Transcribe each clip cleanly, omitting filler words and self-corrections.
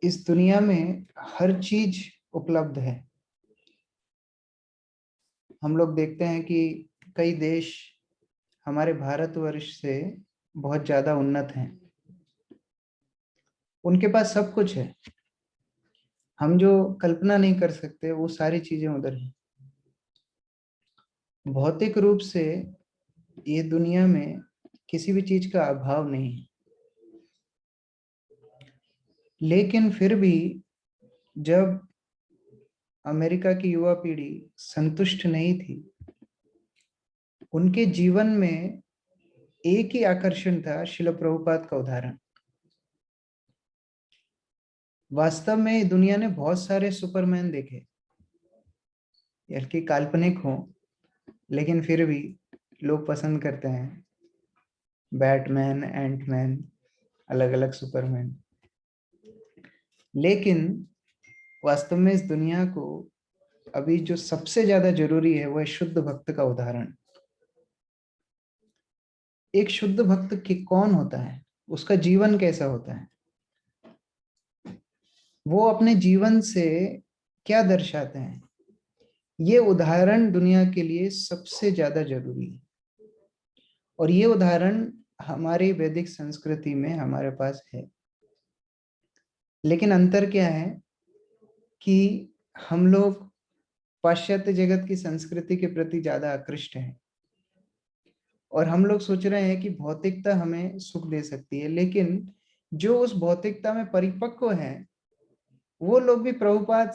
इस दुनिया में हर चीज उपलब्ध है। हम लोग देखते हैं कि कई देश हमारे भारतवर्ष से बहुत ज्यादा उन्नत हैं। उनके पास सब कुछ है। हम जो कल्पना नहीं कर सकते वो सारी चीजें उधर हैं। भौतिक रूप से ये दुनिया में किसी भी चीज का अभाव नहीं है। लेकिन फिर भी जब अमेरिका की युवा पीढ़ी संतुष्ट नहीं थी, उनके जीवन में एक ही आकर्षण था, शिल प्रभुपाद का उदाहरण। वास्तव में दुनिया ने बहुत सारे सुपरमैन देखे, यानी काल्पनिक हो, लेकिन फिर भी लोग पसंद करते हैं बैटमैन, एंटमैन, अलग अलग सुपरमैन। लेकिन वास्तव में इस दुनिया को अभी जो सबसे ज्यादा जरूरी है वो है शुद्ध भक्त का उदाहरण। एक शुद्ध भक्त की कौन होता है, उसका जीवन कैसा होता है, वो अपने जीवन से क्या दर्शाते हैं, ये उदाहरण दुनिया के लिए सबसे ज्यादा जरूरी है। और ये उदाहरण हमारी वैदिक संस्कृति में हमारे पास है। लेकिन अंतर क्या है कि हम लोग पाश्चात्य जगत की संस्कृति के प्रति ज्यादा आकृष्ट हैं और हम लोग सोच रहे हैं कि भौतिकता हमें सुख दे सकती है। लेकिन जो उस भौतिकता में परिपक्व है वो लोग भी प्रभुपाद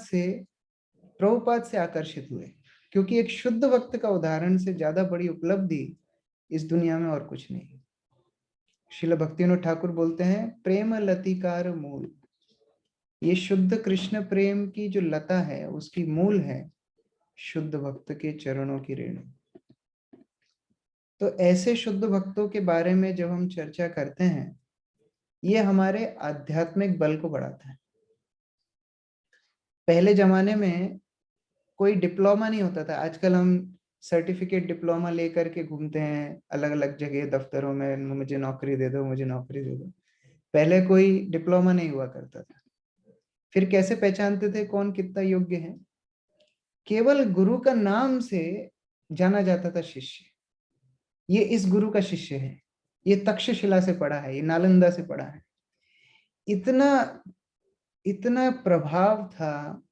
से आकर्षित हुए, क्योंकि एक शुद्ध भक्त का उदाहरण से ज्यादा बड़ी उपलब्धि इस दुनिया में और कुछ नहीं। श्रील भक्तिविनोद ठाकुर बोलते हैं, प्रेम लतिकार मूल। ये शुद्ध कृष्ण प्रेम की जो लता है उसकी मूल है शुद्ध भक्त के चरणों की रेणु। तो ऐसे शुद्ध भक्तों के बारे में जब हम चर्चा करते हैं, ये हमारे आध्यात्मिक बल को बढ़ाता है। पहले जमाने में कोई डिप्लोमा नहीं होता था। आजकल हम सर्टिफिकेट डिप्लोमा लेकर के घूमते हैं अलग अलग जगह दफ्तरों में, मुझे नौकरी दे दो, मुझे नौकरी दे दो। पहले कोई डिप्लोमा नहीं हुआ करता था। फिर कैसे पहचानते थे कौन कितना योग्य है? केवल गुरु का नाम से जाना जाता था शिष्य, ये इस गुरु का शिष्य है, ये तक्षशिला से पढ़ा है, ये नालंदा से पढ़ा है। इतना इतना प्रभाव था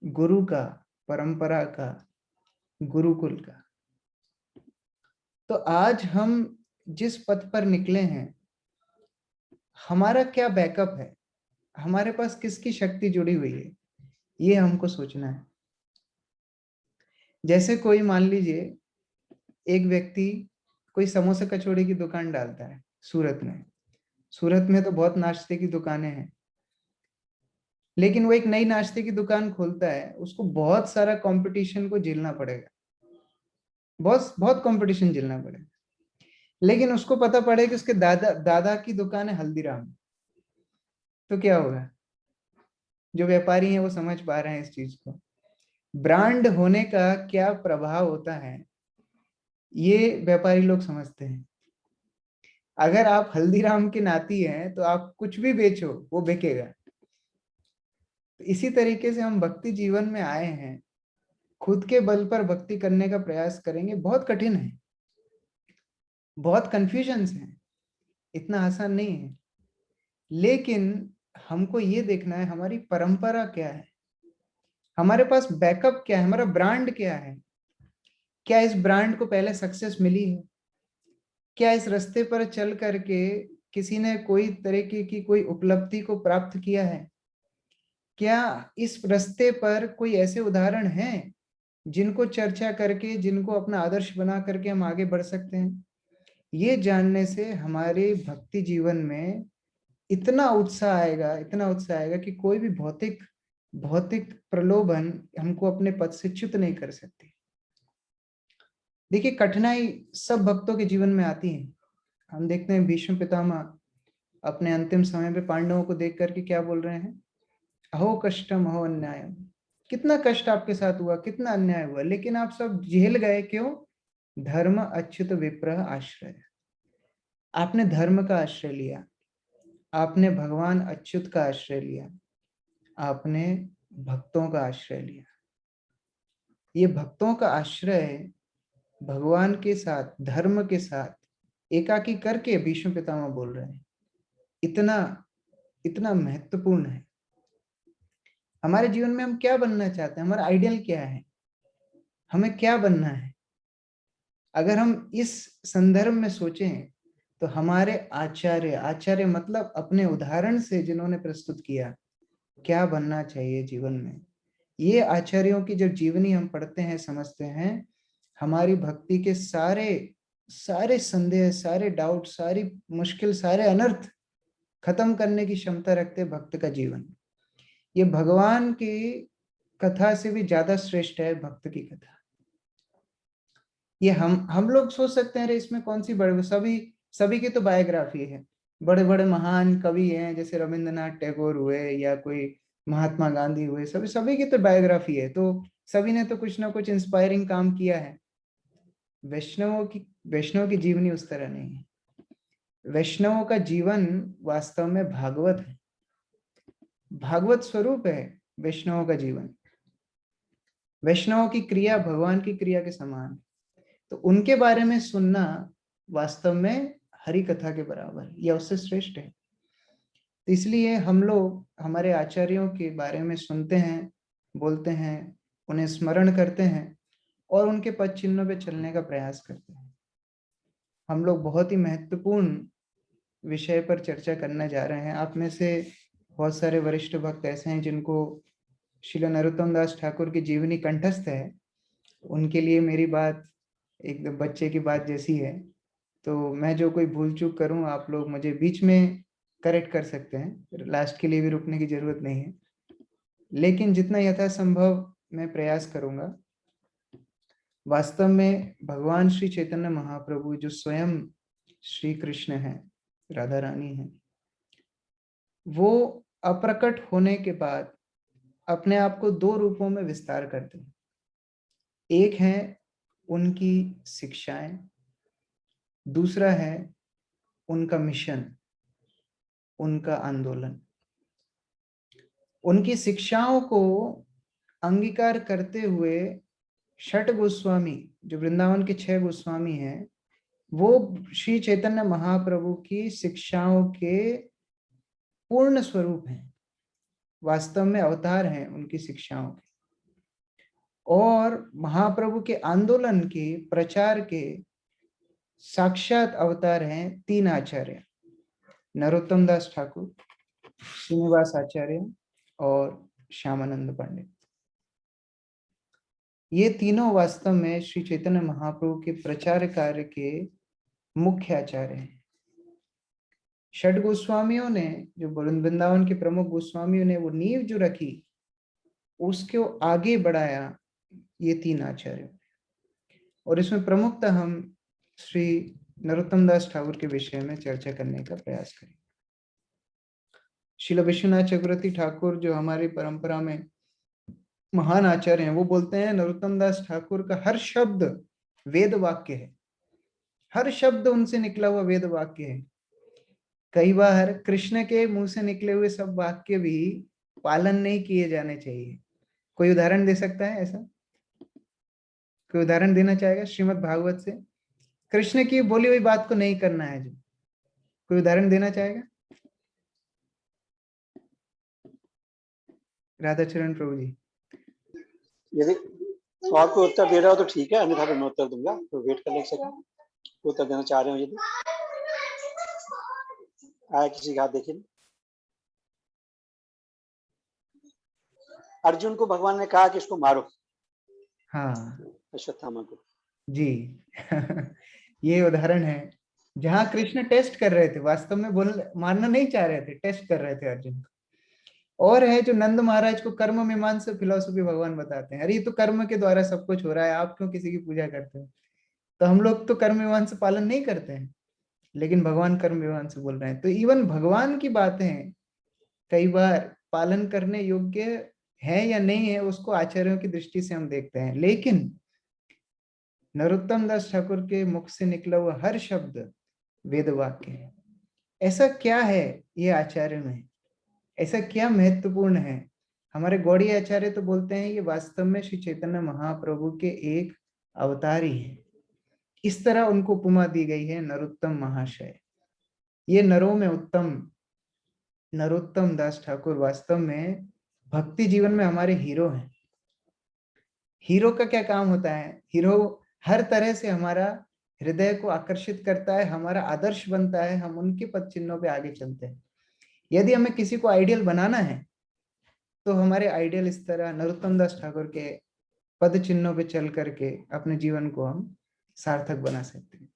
गुरु का, परंपरा का, गुरुकुल का। तो आज हम जिस पथ पर निकले हैं, हमारा क्या बैकअप है, हमारे पास किसकी शक्ति जुड़ी हुई है, ये हमको सोचना है। जैसे कोई मान लीजिए एक व्यक्ति कोई समोसा कचौड़ी की दुकान डालता है सूरत में। सूरत में तो बहुत नाश्ते की दुकानें हैं, लेकिन वो एक नई नाश्ते की दुकान खोलता है, उसको बहुत सारा कंपटीशन को झेलना पड़ेगा, बहुत बहुत कंपटीशन झेलना पड़ेगा। लेकिन उसको पता पड़े कि उसके दादा दादा की दुकान है हल्दीराम, तो क्या होगा? जो व्यापारी हैं वो समझ पा रहे हैं इस चीज को। ब्रांड होने का क्या प्रभाव होता है ये व्यापारी लोग समझते हैं। अगर आप हल्दीराम के नाती हैं तो आप कुछ भी बेचो वो बिकेगा। तो इसी तरीके से हम भक्ति जीवन में आए हैं, खुद के बल पर भक्ति करने का प्रयास करेंगे। बहुत कठिन है, बहुत कंफ्यूजन्स हैं, इतना आसान नहीं है। लेकिन हमको ये देखना है हमारी परंपरा क्या है, हमारे पास बैकअप क्या है, हमारा ब्रांड क्या है। क्या इस ब्रांड को पहले सक्सेस मिली है? क्या इस रास्ते पर चल करके किसी ने कोई तरीके की कोई उपलब्धि को प्राप्त किया है? क्या इस रास्ते पर कोई ऐसे उदाहरण हैं जिनको चर्चा करके, जिनको अपना आदर्श बना करके हम आगे बढ़ सकते हैं? ये जानने से हमारे भक्ति जीवन में इतना उत्साह आएगा, इतना उत्साह आएगा कि कोई भी भौतिक भौतिक प्रलोभन हमको अपने पद से च्युत नहीं कर सकती। देखिए, कठिनाई सब भक्तों के जीवन में आती है। हम देखते हैं भीष्म पितामह अपने अंतिम समय पे पांडवों को देख करके क्या बोल रहे हैं, अहो कष्टम अहो अन्यायम। कितना कष्ट आपके साथ हुआ, कितना अन्याय हुआ, लेकिन आप सब झेल गए। क्यों? धर्म अच्युत विप्रह आश्रय। आपने धर्म का आश्रय लिया, आपने भगवान अच्युत का आश्रय लिया। आपने भक्तों का आश्रय लिया। ये भक्तों का आश्रय भगवान के साथ, धर्म के साथ एकाकी करके भीष्म पितामह बोल रहे हैं, इतना इतना महत्वपूर्ण है। हमारे जीवन में हम क्या बनना चाहते हैं, हमारा आइडियल क्या है, हमें क्या बनना है? अगर हम इस संदर्भ में सोचें तो हमारे आचार्य, आचार्य मतलब अपने उदाहरण से जिन्होंने प्रस्तुत किया क्या बनना चाहिए जीवन में, ये आचार्यों की जब जीवनी हम पढ़ते हैं, समझते हैं, हमारी भक्ति के सारे सारे संदेह, सारे डाउट, सारी मुश्किल, सारे अनर्थ खत्म करने की क्षमता रखते भक्त का जीवन। ये भगवान की कथा से भी ज्यादा श्रेष्ठ है भक्त की कथा। ये हम लोग सोच सकते हैं अरे इसमें कौन सी बड़े, सभी सभी की तो बायोग्राफी है, बड़े बड़े महान कवि हैं जैसे रविंद्रनाथ टैगोर हुए या कोई महात्मा गांधी हुए, सभी सभी की तो बायोग्राफी है, तो सभी ने तो कुछ ना कुछ इंस्पायरिंग काम किया है। वैष्णव की जीवनी उस तरह नहीं है। वैष्णवों का जीवन वास्तव में भागवत है, भागवत स्वरूप है वैष्णवों का जीवन। वैष्णवों की क्रिया भगवान की क्रिया के समान है, तो उनके बारे में सुनना वास्तव में हरि कथा के बराबर या उससे श्रेष्ठ है। तो इसलिए हम लोग हमारे आचार्यों के बारे में सुनते हैं, बोलते हैं, उन्हें स्मरण करते हैं और उनके पद चिन्हों पे चलने का प्रयास करते हैं। हम लोग बहुत ही महत्वपूर्ण विषय पर चर्चा करने जा रहे हैं। आप में से बहुत सारे वरिष्ठ भक्त ऐसे हैं जिनको श्रील नरोत्तम दास ठाकुर की जीवनी कंठस्थ है, उनके लिए मेरी बात एक बच्चे की बात जैसी है, तो मैं जो कोई भूल चूक करूं आप लोग मुझे बीच में करेक्ट कर सकते हैं, लास्ट के लिए भी रुकने की जरूरत नहीं है, लेकिन जितना यथासंभव मैं प्रयास करूंगा। वास्तव में भगवान श्री चैतन्य महाप्रभु जो स्वयं श्री कृष्ण है, राधा रानी है, वो अप्रकट होने के बाद अपने आप को दो रूपों में विस्तार करते हैं। एक है उनकी शिक्षाएं, दूसरा है उनका मिशन, उनका आंदोलन। उनकी शिक्षाओं को अंगीकार करते हुए छठ गोस्वामी, जो वृंदावन के 6 गोस्वामी हैं, वो श्री चैतन्य महाप्रभु की शिक्षाओं के पूर्ण स्वरूप हैं, वास्तव में अवतार हैं उनकी शिक्षाओं के। और महाप्रभु के आंदोलन के प्रचार के साक्षात अवतार हैं 3 आचार्य, नरोत्तम दास ठाकुर, श्रीनिवास आचार्य और श्यामानंद पंडित। ये तीनों वास्तव में श्री चैतन्य महाप्रभु के प्रचार कार्य के मुख्य आचार्य हैं। षड गोस्वामियों ने, जो वृंदावन के प्रमुख गोस्वामियों ने वो नींव जो रखी, उसको आगे बढ़ाया ये 3 आचार्य। और इसमें प्रमुखतः हम श्री नरोत्तम दास ठाकुर के विषय में चर्चा करने का प्रयास करेंगे। श्रील विश्वनाथ चक्रवर्ती ठाकुर जो हमारी परंपरा में महान आचार्य हैं, वो बोलते हैं नरोत्तम दास ठाकुर का हर शब्द वेद वाक्य है, हर शब्द उनसे निकला हुआ वेद वाक्य है। कई बार कृष्ण के मुंह से निकले हुए सब वाक्य भी पालन नहीं किए जाने चाहिए। कोई उदाहरण दे सकता है ऐसा? कोई उदाहरण देना चाहेगा श्रीमद् भागवत से? कृष्ण की बोली हुई बात को नहीं करना है जो, कोई उदाहरण देना चाहेगा? राधाचरण प्रभु जी। यदि तो आपको उत्तर दे रहा हो तो ठीक है, अन्यथा मैं उत्तर दूंगा, तो वेट कर ले सकें। उत्तर देना चाह रहे हो यदि आया किसी का हाथ देखिए। अर्जुन को भगवान ने कहा कि इसको मारो, हाँ अश्वत्थामा को जी। ये उदाहरण है जहां कृष्ण टेस्ट कर रहे थे, वास्तव में बोल मारना नहीं चाह रहे थे, टेस्ट कर रहे थे अर्जुन को। और है जो नंद महाराज को कर्म मीमांसा फिलॉसफी भगवान बताते हैं, अरे ये तो कर्म के द्वारा सब कुछ हो रहा है, आप क्यों किसी की पूजा करते हो? तो हम लोग तो कर्म मीमांसा पालन नहीं करते हैं, लेकिन भगवान कर्म मीमांसा बोल रहे हैं। तो इवन भगवान की बातें कई बार पालन करने योग्य है या नहीं है, उसको आचार्यों की दृष्टि से हम देखते हैं, लेकिन नरोत्तम दास ठाकुर के मुख से निकला हुआ हर शब्द वेद वाक्य है। ऐसा क्या है ये आचार्य में, ऐसा क्या महत्वपूर्ण है हमारे गौड़ी आचार्य तो बोलते हैं ये वास्तव में श्री चैतन्य महाप्रभु के एक अवतार ही है। इस तरह उनको उपमा दी गई है नरोत्तम महाशय। ये नरों में उत्तम नरोत्तम दास ठाकुर वास्तव में भक्ति जीवन में हमारे हीरो हैं। हीरो का क्या काम होता है? हीरो हर तरह से हमारा हृदय को आकर्षित करता है, हमारा आदर्श बनता है, हम उनके पद चिन्हों पे आगे चलते हैं। यदि हमें किसी को आइडियल बनाना है तो हमारे आइडियल इस तरह नरोत्तम दास ठाकुर के पद चिन्हों पे चल करके अपने जीवन को हम सार्थक बना सकते हैं।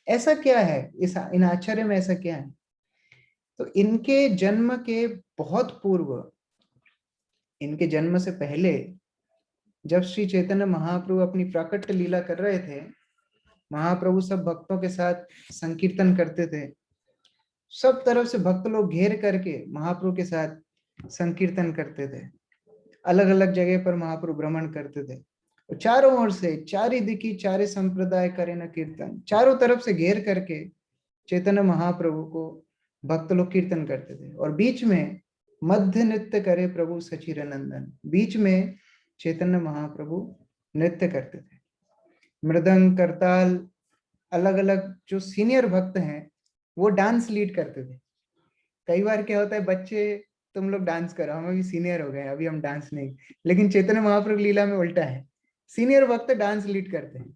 ऐसा क्या है इन आचार्य में? ऐसा क्या है? तो इनके जन्म के बहुत पूर्व, इनके जन्म से पहले, जब श्री चैतन्य महाप्रभु अपनी प्राकट्य लीला कर रहे थे, महाप्रभु सब भक्तों के साथ संकीर्तन करते थे। सब तरफ से भक्त लोग घेर करके महाप्रभु के साथ संकीर्तन करते थे। अलग अलग जगह पर महाप्रभु भ्रमण करते थे। चारों ओर से चारि दिखी चारे संप्रदाय करे न कीर्तन, चारों तरफ से घेर करके चैतन्य महाप्रभु को भक्त लोग कीर्तन करते थे। और बीच में मध्य नृत्य करे प्रभु सचिरनंदन, बीच में चैतन्य महाप्रभु नृत्य करते थे। मृदंग करताल अलग अलग जो सीनियर भक्त हैं वो डांस लीड करते थे। कई बार क्या होता है, बच्चे तुम लोग डांस करो, हम अभी सीनियर हो गए, अभी हम डांस नहीं। लेकिन चैतन्य महाप्रभु लीला में उल्टा है, सीनियर भक्त डांस लीड करते हैं।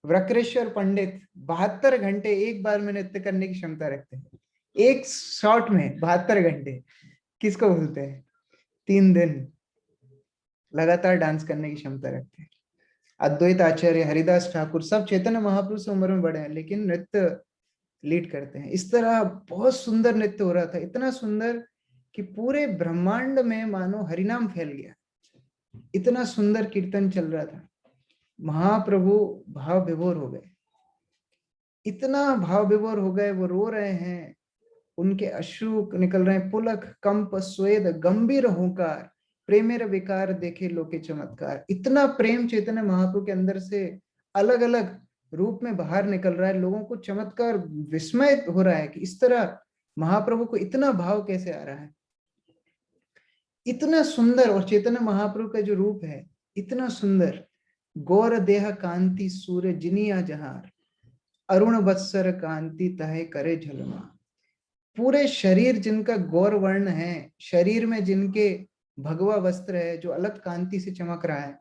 वक्रेश्वर पंडित 72 घंटे एक बार में नृत्य करने की क्षमता रखते हैं। एक शॉट में 72 घंटे किसको बोलते हैं? 3 दिन लगातार डांस करने की क्षमता रखते हैं। अद्वैत आचार्य, हरिदास ठाकुर सब चैतन्य महाप्रभु से उम्र में बड़े हैं लेकिन नृत्य लीड करते हैं। इस तरह बहुत सुंदर नृत्य हो रहा था, इतना सुंदर कि पूरे ब्रह्मांड में मानो हरिनाम फैल गया। इतना सुंदर कीर्तन चल रहा था। महाप्रभु भाव विभोर हो गए, इतना भाव विभोर हो गए, वो रो रहे हैं, उनके अश्रु निकल रहे हैं। पुलक कंप स्वेद गंभीर हुंकार, प्रेमेर विकार देखे लोके चमत्कार। इतना प्रेम चैतन्य महाप्रभु के अंदर से अलग अलग रूप में बाहर निकल रहा है। लोगों को चमत्कार, विस्मय हो रहा है कि इस तरह महाप्रभु को इतना भाव कैसे आ रहा है। इतना सुंदर, और चैतन्य महाप्रभु का जो रूप है इतना सुंदर। गौर देह कांति सूर्य जिनिया जहार, अरुण वत्सर कांति तहे करे झलमा। पूरे शरीर जिनका गौर वर्ण है, शरीर में जिनके भगवा वस्त्र है जो अलग कांति से चमक रहा है,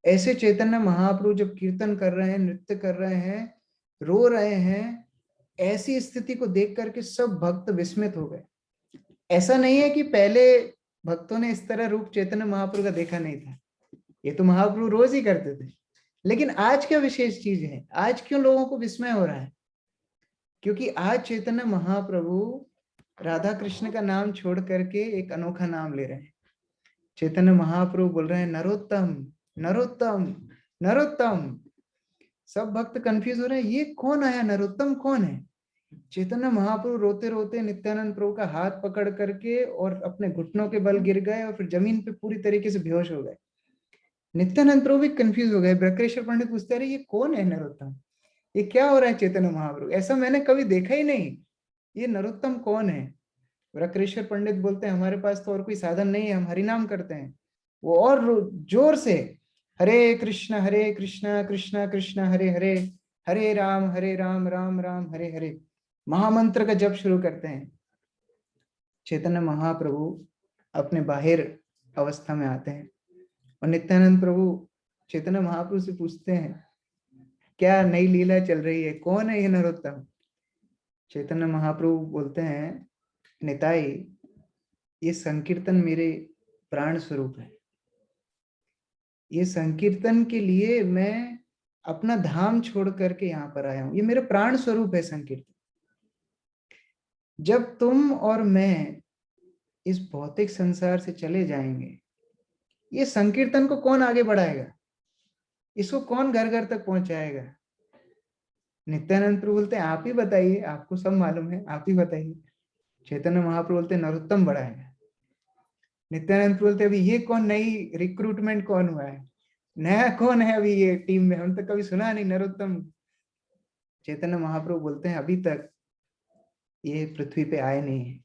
ऐसे चैतन्य महाप्रभु जब कीर्तन कर रहे हैं, नृत्य कर रहे हैं, रो रहे हैं, ऐसी स्थिति को देख करके सब भक्त विस्मित हो गए। ऐसा नहीं है कि पहले भक्तों ने इस तरह रूप चैतन्य महाप्रभु का देखा नहीं था, ये तो महाप्रभु रोज ही करते थे। लेकिन आज क्या विशेष चीज है? आज क्यों लोगों को विस्मय हो रहा है? क्योंकि आज चैतन्य महाप्रभु राधा कृष्ण का नाम छोड़ करके एक अनोखा नाम ले रहे हैं। चैतन्य महाप्रभु बोल रहे हैं नरोत्तम नरोत्तम नरोत्तम। सब भक्त कंफ्यूज हो रहे हैं, ये कौन आया? नरोत्तम कौन है? चैतन्य महाप्रभु रोते रोते नित्यानंद प्रभु का हाथ पकड़ करके और अपने घुटनों के बल गिर गए और फिर जमीन पे पूरी तरीके से बेहोश हो गए। नित्यानंद प्रभु भी कंफ्यूज हो गए। ब्रकेश्वर पंडित पूछते रहे, ये कौन है नरोत्तम? ये क्या हो रहा है चैतन्य महाप्रभु? ऐसा मैंने कभी देखा ही नहीं, ये नरोत्तम कौन है? ब्रकेश्वर पंडित बोलते हैं, हमारे पास तो और कोई साधन नहीं है, हम हरिनाम करते हैं। वो और जोर से हरे कृष्ण कृष्ण कृष्ण हरे हरे, हरे राम राम राम हरे हरे महामंत्र का जप शुरू करते हैं। चैतन्य महाप्रभु अपने बाहिर अवस्था में आते हैं और नित्यानंद प्रभु चैतन्य महाप्रभु से पूछते हैं, क्या नई लीला चल रही है? कौन है ये नरोत्तम? चैतन्य महाप्रभु बोलते हैं, निताई, ये संकीर्तन मेरे प्राण स्वरूप है। ये संकीर्तन के लिए मैं अपना धाम छोड़ करके यहाँ पर आया हूं, ये मेरे प्राण स्वरूप है संकीर्तन। जब तुम और मैं इस भौतिक संसार से चले जाएंगे, ये संकीर्तन को कौन आगे बढ़ाएगा? इसको कौन घर घर तक पहुंचाएगा? नित्यानंद प्रभु बोलते हैं, आप ही बताइए, आपको सब मालूम है, आप ही बताइए। चैतन्य महाप्रभु बोलते हैं, नरोत्तम बढ़ाएगा। नित्यानंद प्रभु बोलते हैं, अभी ये कौन नई रिक्रूटमेंट कौन हुआ है? नया कौन है अभी ये टीम में? हम तो कभी सुना नहीं नरोत्तम। चैतन्य महाप्रभु बोलते हैं, अभी तक ये पृथ्वी पे आए नहीं है।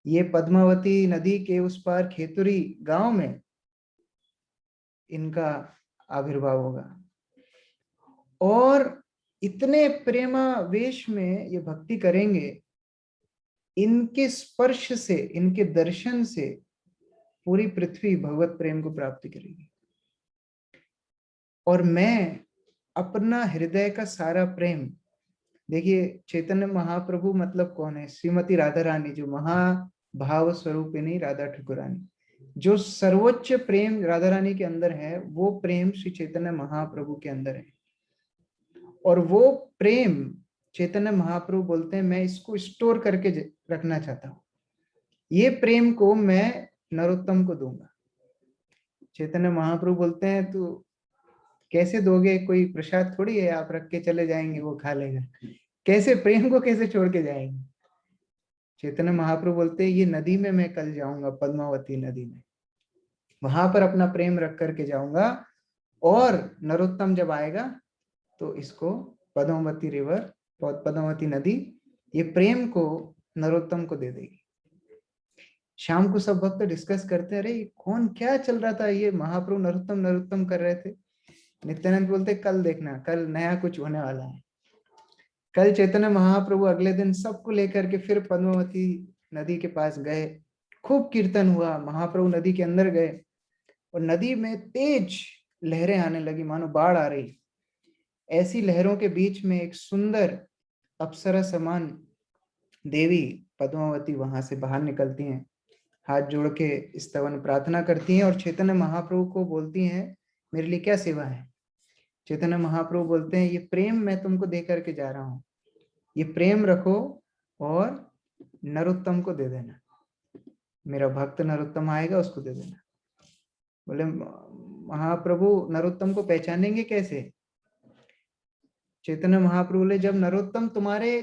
ये पद्मावती नदी के उस पार खेतुरी गांव में इनका आविर्भाव होगा। और इतने प्रेमावेश में ये भक्ति करेंगे, इनके स्पर्श से, इनके दर्शन से पूरी पृथ्वी भगवत प्रेम को प्राप्त करेगी। और मैं अपना हृदय का सारा प्रेम, देखिए चैतन्य महाप्रभु मतलब कौन है? श्रीमती राधा रानी, जो महाभाव स्वरूपिणी राधा ठाकुरानी। जो सर्वोच्च प्रेम राधा रानी के अंदर है, वो प्रेम श्री चैतन्य महाप्रभु के अंदर है। और वो प्रेम चैतन्य महाप्रभु बोलते हैं, मैं इसको स्टोर करके रखना चाहता हूँ। ये प्रेम को मैं नरोत्तम को दूंगा। चैतन्य महाप्रभु बोलते हैं, तो कैसे दोगे? कोई प्रसाद थोड़ी है आप रख के चले जाएंगे वो खा लेगा। कैसे प्रेम को कैसे छोड़ के जाएंगे? चैतन्य महाप्रभु बोलते हैं, ये नदी में मैं कल जाऊंगा, पद्मावती नदी में, वहां पर अपना प्रेम रख करके जाऊंगा। और नरोत्तम जब आएगा तो इसको पद्मावती रिवर, पद्मावती नदी, ये प्रेम को नरोत्तम को दे देगी। शाम को सब भक्त डिस्कस करते हैं, अरे कौन क्या चल रहा था, ये महाप्रभु नरोत्तम नरोत्तम कर रहे थे। नित्यानंद बोलते, कल देखना, कल नया कुछ होने वाला है। कल चैतन्य महाप्रभु अगले दिन सबको लेकर के फिर पद्मावती नदी के पास गए। खूब कीर्तन हुआ, महाप्रभु नदी के अंदर गए और नदी में तेज लहरें आने लगी, मानो बाढ़ आ रही। ऐसी लहरों के बीच में एक सुंदर अप्सरा समान देवी पद्मावती वहां से बाहर निकलती हैं, हाथ जोड़ के स्तवन प्रार्थना करती हैं और चैतन्य महाप्रभु को बोलती हैं, मेरे लिए क्या सेवा है? चैतन्य महाप्रभु बोलते हैं, ये प्रेम मैं तुमको दे करके जा रहा हूँ, ये प्रेम रखो और नरोत्तम को दे देना, मेरा भक्त नरोत्तम आएगा उसको दे देना। बोले महाप्रभु नरोत्तम को पहचानेंगे कैसे? चैतन्य महाप्रभु बोले, जब नरोत्तम तुम्हारे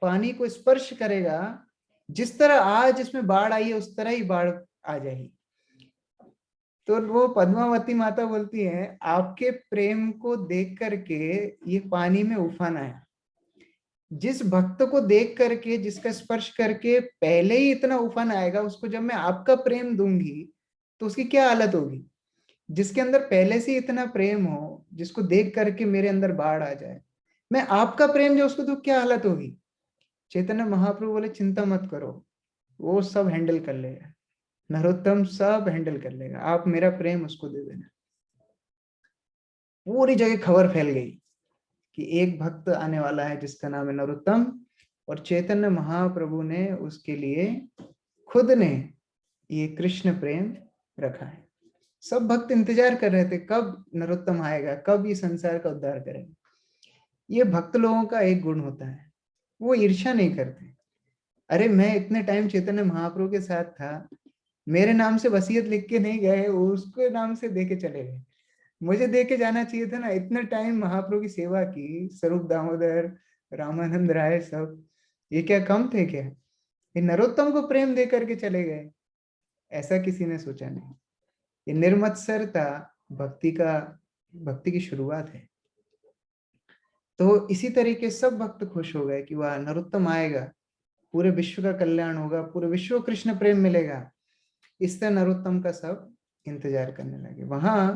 पानी को स्पर्श करेगा, जिस तरह आज इसमें बाढ़ आई है उस तरह ही बाढ़ आ जाएगी। तो वो पद्मावती माता बोलती है, आपके प्रेम को देख करके ये पानी में उफान आया। जिस भक्त को देख करके, जिसका स्पर्श करके पहले ही इतना उफान आएगा, उसको जब मैं आपका प्रेम दूंगी तो उसकी क्या हालत होगी? जिसके अंदर पहले से इतना प्रेम हो, जिसको देख करके मेरे अंदर बाढ़ आ जाए, मैं आपका प्रेम जो उसको दूं, क्या हालत होगी? चैतन्य महाप्रभु बोले, चिंता मत करो, वो सब हैंडल कर लेगा, नरोत्तम सब हैंडल कर लेगा, आप मेरा प्रेम उसको दे देना। पूरी जगह खबर फैल गई कि एक भक्त आने वाला है जिसका नाम है नरोत्तम, और चैतन्य महाप्रभु ने उसके लिए खुद ने ये कृष्ण प्रेम रखा है। सब भक्त इंतजार कर रहे थे, कब नरोत्तम आएगा, कब ये संसार का उद्धार करेगा। ये भक्त लोगों का एक गुण होता है, वो ईर्ष्या नहीं करते। अरे मैं इतने टाइम चैतन्य महाप्रभु के साथ था, मेरे नाम से वसीयत लिख के नहीं गए, उसके नाम से दे के चले गए। मुझे दे के जाना चाहिए था ना, इतने टाइम महाप्रभु की सेवा की, स्वरूप दामोदर, रामानंद राय सब, ये क्या कम थे क्या? ये नरोत्तम को प्रेम दे करके चले गए, ऐसा किसी ने सोचा नहीं। ये निर्मत्सरता भक्ति की शुरुआत है। तो इसी तरीके सब भक्त खुश हो गए कि वह नरोत्तम आएगा, पूरे विश्व का कल्याण होगा, पूरे विश्व को कृष्ण प्रेम मिलेगा। इस तरह नरोत्तम का सब इंतजार करने लगे। वहां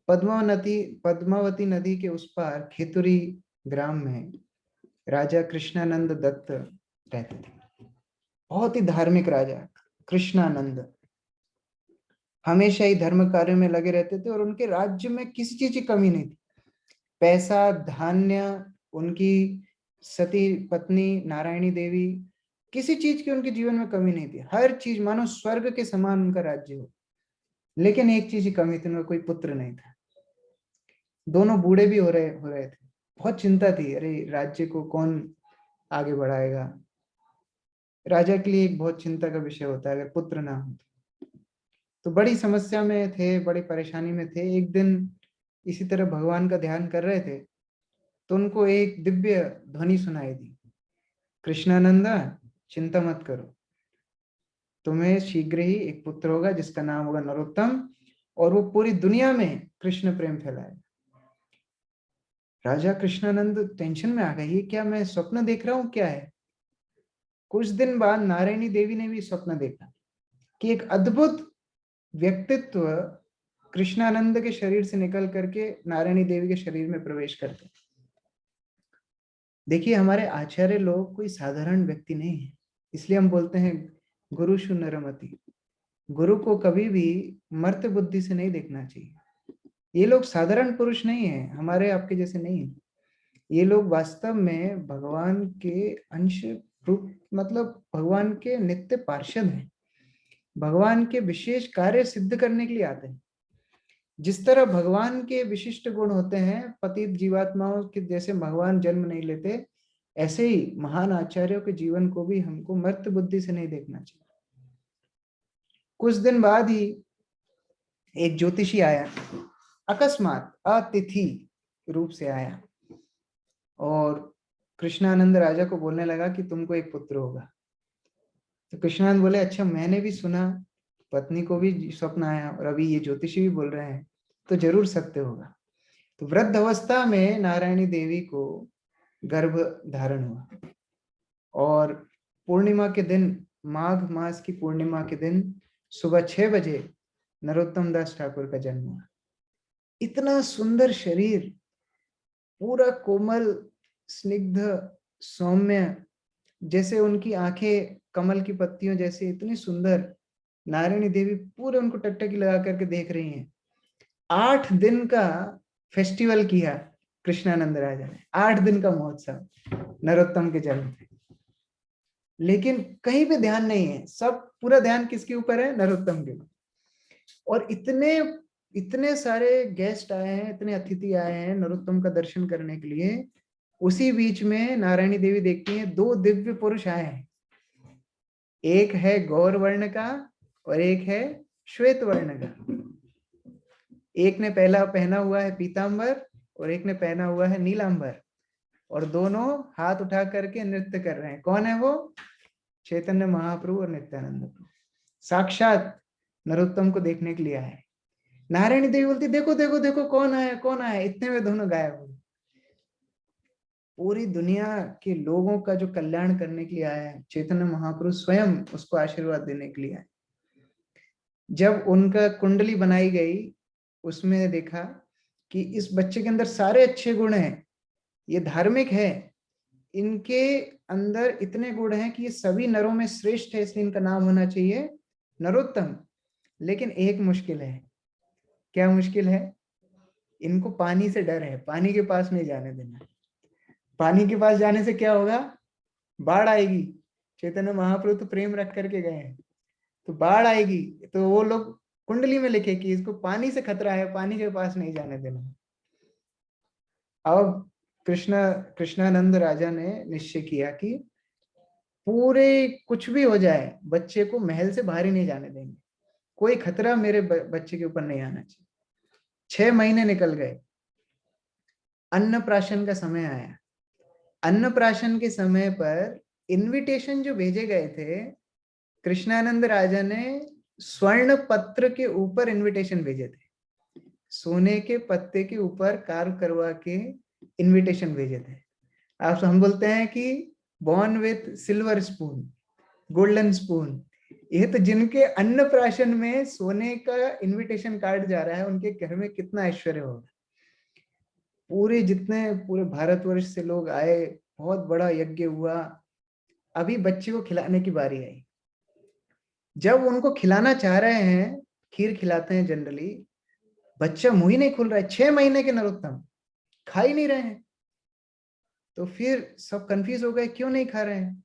पद्मावती नदी के उस पार खेतुरी ग्राम में राजा कृष्णानंद दत्त रहते थे। बहुत ही धार्मिक राजा कृष्णानंद, हमेशा ही धर्म कार्य में लगे रहते थे और उनके राज्य में किसी चीज की कमी नहीं थी। पैसा, धान्य, उनकी सती पत्नी नारायणी देवी, किसी चीज की उनके जीवन में कमी नहीं थी। हर चीज मानो स्वर्ग के समान उनका राज्य हो। लेकिन एक चीज की कमी थी, उनका कोई पुत्र नहीं था। दोनों बूढ़े भी हो रहे थे। बहुत चिंता थी, अरे राज्य को कौन आगे बढ़ाएगा। राजा के लिए एक बहुत चिंता का विषय होता है अगर पुत्र ना हो तो। बड़ी समस्या में थे, बड़ी परेशानी में थे। एक दिन इसी तरह भगवान का ध्यान कर रहे थे तो उनको एक दिव्य ध्वनि सुनाई दी, कृष्णानंदा चिंता मत करो, तुम्हें शीघ्र ही एक पुत्र होगा जिसका नाम होगा नरोत्तम, और वो पूरी दुनिया में कृष्ण प्रेम फैलाएगा। राजा कृष्णानंद टेंशन में आ गए, ये क्या मैं स्वप्न देख रहा हूँ क्या है? कुछ दिन बाद नारायणी देवी ने भी स्वप्न देखा कि एक अद्भुत व्यक्तित्व कृष्णानंद के शरीर से निकल करके नारायणी देवी के शरीर में प्रवेश करते। देखिए, हमारे आचार्य लोग कोई साधारण व्यक्ति नहीं है, इसलिए हम बोलते हैं गुरु शु नरमति। गुरु को कभी भी मर्त्य बुद्धि से नहीं देखना चाहिए। ये लोग साधारण पुरुष नहीं है, हमारे आपके जैसे नहीं है। ये लोग वास्तव में भगवान के अंश रूप, मतलब भगवान के नित्य पार्षद हैं। भगवान के विशेष कार्य सिद्ध करने के लिए आते हैं। जिस तरह भगवान के विशिष्ट गुण होते हैं, पतित जीवात्माओं के जैसे भगवान जन्म नहीं लेते, ऐसे ही महान आचार्यों के जीवन को भी हमको मर्त्य बुद्धि से नहीं देखना चाहिए। कुछ दिन बाद ही एक ज्योतिषी आया, अकस्मात अतिथि रूप से आया, और कृष्णानंद राजा को बोलने लगा कि तुमको एक पुत्र होगा। तो कृष्णानंद बोले, अच्छा, मैंने भी सुना, पत्नी को भी स्वप्न आया, और अभी ये ज्योतिषी भी बोल रहे हैं, तो जरूर सत्य होगा। तो वृद्ध अवस्था में नारायणी देवी को गर्भ धारण हुआ, और पूर्णिमा के दिन, माघ मास की पूर्णिमा के दिन सुबह 6 बजे नरोत्तम दास ठाकुर का जन्म हुआ। इतना सुंदर शरीर, पूरा कोमल, स्निग्ध, सौम्य, जैसे उनकी आंखें कमल की पत्तियों जैसे, इतनी सुंदर। नारायणी देवी पूरे उनको टकटकी लगा करके देख रही हैं। 8 दिन का फेस्टिवल किया कृष्णानंद राजा ने, 8 दिन का महोत्सव नरोत्तम के जन्म पे। लेकिन कहीं पे ध्यान नहीं है, सब पूरा ध्यान किसके ऊपर है? नरोत्तम के ऊपर। और इतने इतने सारे गेस्ट आए हैं, इतने अतिथि आए हैं नरोत्तम का दर्शन करने के लिए। उसी बीच में नारायणी देवी देखती हैं 2 दिव्य पुरुष आए हैं। एक है गौर वर्ण का और एक है श्वेत वर्ण का। एक ने पहला पहना हुआ है पीतांबर और एक ने पहना हुआ है नीलांबर, और दोनों हाथ उठा करके नृत्य कर रहे हैं। कौन है वो? चैतन्य महाप्रभु और नित्यानंद प्रभु, साक्षात नरोत्तम को देखने के लिए आए। नारायणी देवी बोलती, देखो देखो देखो, कौन आया कौन आया। इतने में दोनों गायब हो गए। पूरी दुनिया के लोगों का जो कल्याण करने के लिए आया है, चैतन्य महाप्रभु स्वयं उसको आशीर्वाद देने के लिए आए। जब उनका कुंडली बनाई गई, उसमें देखा कि इस बच्चे के अंदर सारे अच्छे गुण हैं, ये धार्मिक है, इनके अंदर इतने गुण हैं कि ये सभी नरों में श्रेष्ठ है, इसलिए इनका नाम होना चाहिए नरोत्तम। लेकिन एक मुश्किल है। क्या मुश्किल है? इनको पानी से डर है, पानी के पास नहीं जाने देना। पानी के पास जाने से क्या होगा? बाढ़ आएगी। चैतन्य महाप्रभु तो प्रेम रख करके गए हैं, तो बाढ़ आएगी, तो वो लोग कुंडली में लिखे कि इसको पानी से खतरा है, पानी के पास नहीं जाने देना। अब कृष्णानंद राजा ने निश्चय किया कि पूरे कुछ भी हो जाए, बच्चे को महल से बाहर ही नहीं जाने देंगे, कोई खतरा मेरे बच्चे के ऊपर नहीं आना चाहिए। 6 महीने निकल गए। अन्नप्राशन का समय आया। अन्नप्राशन के समय पर इनविटेशन जो भेजे गए थे, कृष्णानंद राजा ने स्वर्ण पत्र के ऊपर इनविटेशन भेजे थे। सोने के पत्ते के ऊपर कार्व करवा के इनविटेशन भेजे थे। आप हम बोलते हैं कि born with silver spoon, golden spoon. ये तो जिनके अन्नप्राशन में सोने का इनविटेशन कार्ड जा रहा है, उनके घर में कितना ऐश्वर्य होगा। पूरे भारतवर्ष से लोग आए, बहुत बड़ा यज्ञ हुआ। अभी बच्चे को खिलाने की बारी आई। जब उनको खिलाना चाह रहे हैं, खीर खिलाते हैं जनरली, बच्चा मुंह ही नहीं खुल रहा है। 6 महीने के नरोत्तम खा ही नहीं रहे हैं। तो फिर सब कंफ्यूज हो गए, क्यों नहीं खा रहे हैं।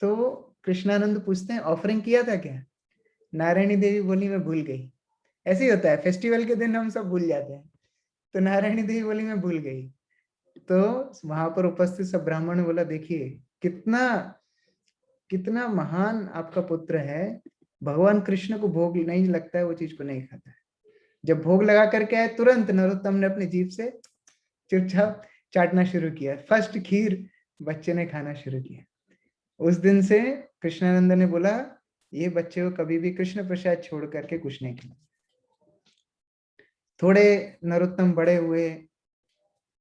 तो कृष्णानंद पूछते हैं, ऑफरिंग किया था क्या? नारायणी देवी बोली, मैं भूल गई। ऐसे ही होता है, फेस्टिवल के दिन हम सब भूल जाते हैं। तो नारायणी देवी बोली, मैं भूल गई। तो वहां पर उपस्थित सब ब्राह्मण ने बोला, देखिए कितना कितना महान आपका पुत्र है। भगवान कृष्ण को भोग नहीं लगता है, वो चीज को नहीं खाता है। जब भोग लगा करके आए, तुरंत नरोत्तम ने अपनी जीभ से चुपचाप चाटना शुरू किया। फर्स्ट खीर बच्चे ने खाना शुरू किया। उस दिन से कृष्णानंद ने बोला, ये बच्चे को कभी भी कृष्ण प्रसाद छोड़ करके कुछ नहीं खाना। थोड़े नरोत्तम बड़े हुए,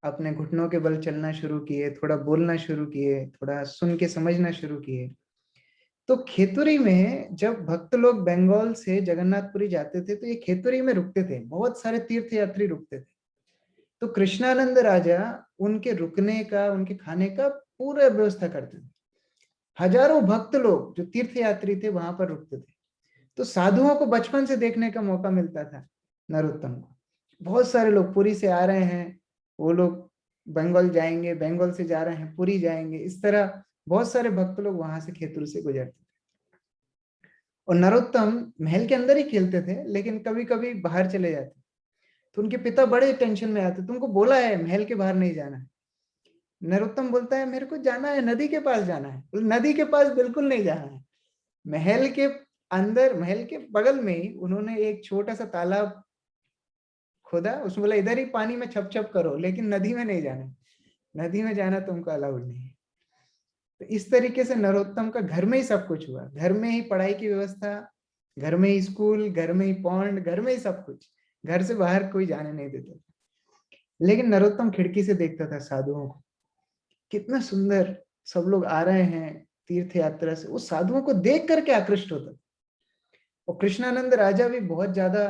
अपने घुटनों के बल चलना शुरू किए, थोड़ा बोलना शुरू किए, थोड़ा सुन के समझना शुरू किए। तो खेतुरी में जब भक्त लोग बंगाल से जगन्नाथपुरी जाते थे तो ये खेतुरी में रुकते थे, बहुत सारे तीर्थ यात्री रुकते थे। तो कृष्णानंद राजा उनके रुकने का, उनके खाने का पूरा व्यवस्था करते थे। हजारों भक्त लोग जो तीर्थ यात्री थे वहां पर रुकते थे। तो साधुओं को बचपन से देखने का मौका मिलता था नरोत्तम को। बहुत सारे लोग पुरी से आ रहे हैं, वो लोग बंगाल जाएंगे, बंगाल से जा रहे हैं पुरी जाएंगे, इस तरह बहुत सारे भक्त लोग वहां से खेतुर से गुजरते थे। और नरोत्तम महल के अंदर ही खेलते थे, लेकिन कभी कभी बाहर चले जाते। तो उनके पिता बड़े टेंशन में आते, तुमको बोला है महल के बाहर नहीं जाना है। नरोत्तम बोलता है मेरे को जाना है, नदी के पास जाना है। नदी के पास बिल्कुल नहीं जाना है। महल के अंदर, महल के बगल में ही उन्होंने एक छोटा सा तालाब खोदा, उसमें बोला इधर ही पानी में छप छप करो, लेकिन नदी में नहीं जाना। नदी में जाना तुमको अलाउड नहीं है। तो इस तरीके से नरोत्तम का घर में ही सब कुछ हुआ, घर में ही पढ़ाई की व्यवस्था, घर में ही स्कूल, घर में ही पॉन्ड, घर में ही सब कुछ। घर से बाहर कोई जाने नहीं देता। लेकिन नरोत्तम खिड़की से देखता था साधुओं को, कितना सुंदर सब लोग आ रहे हैं तीर्थ यात्रा से, उस साधुओं को देख करके आकृष्ट होता था। और कृष्णानंद राजा भी बहुत ज्यादा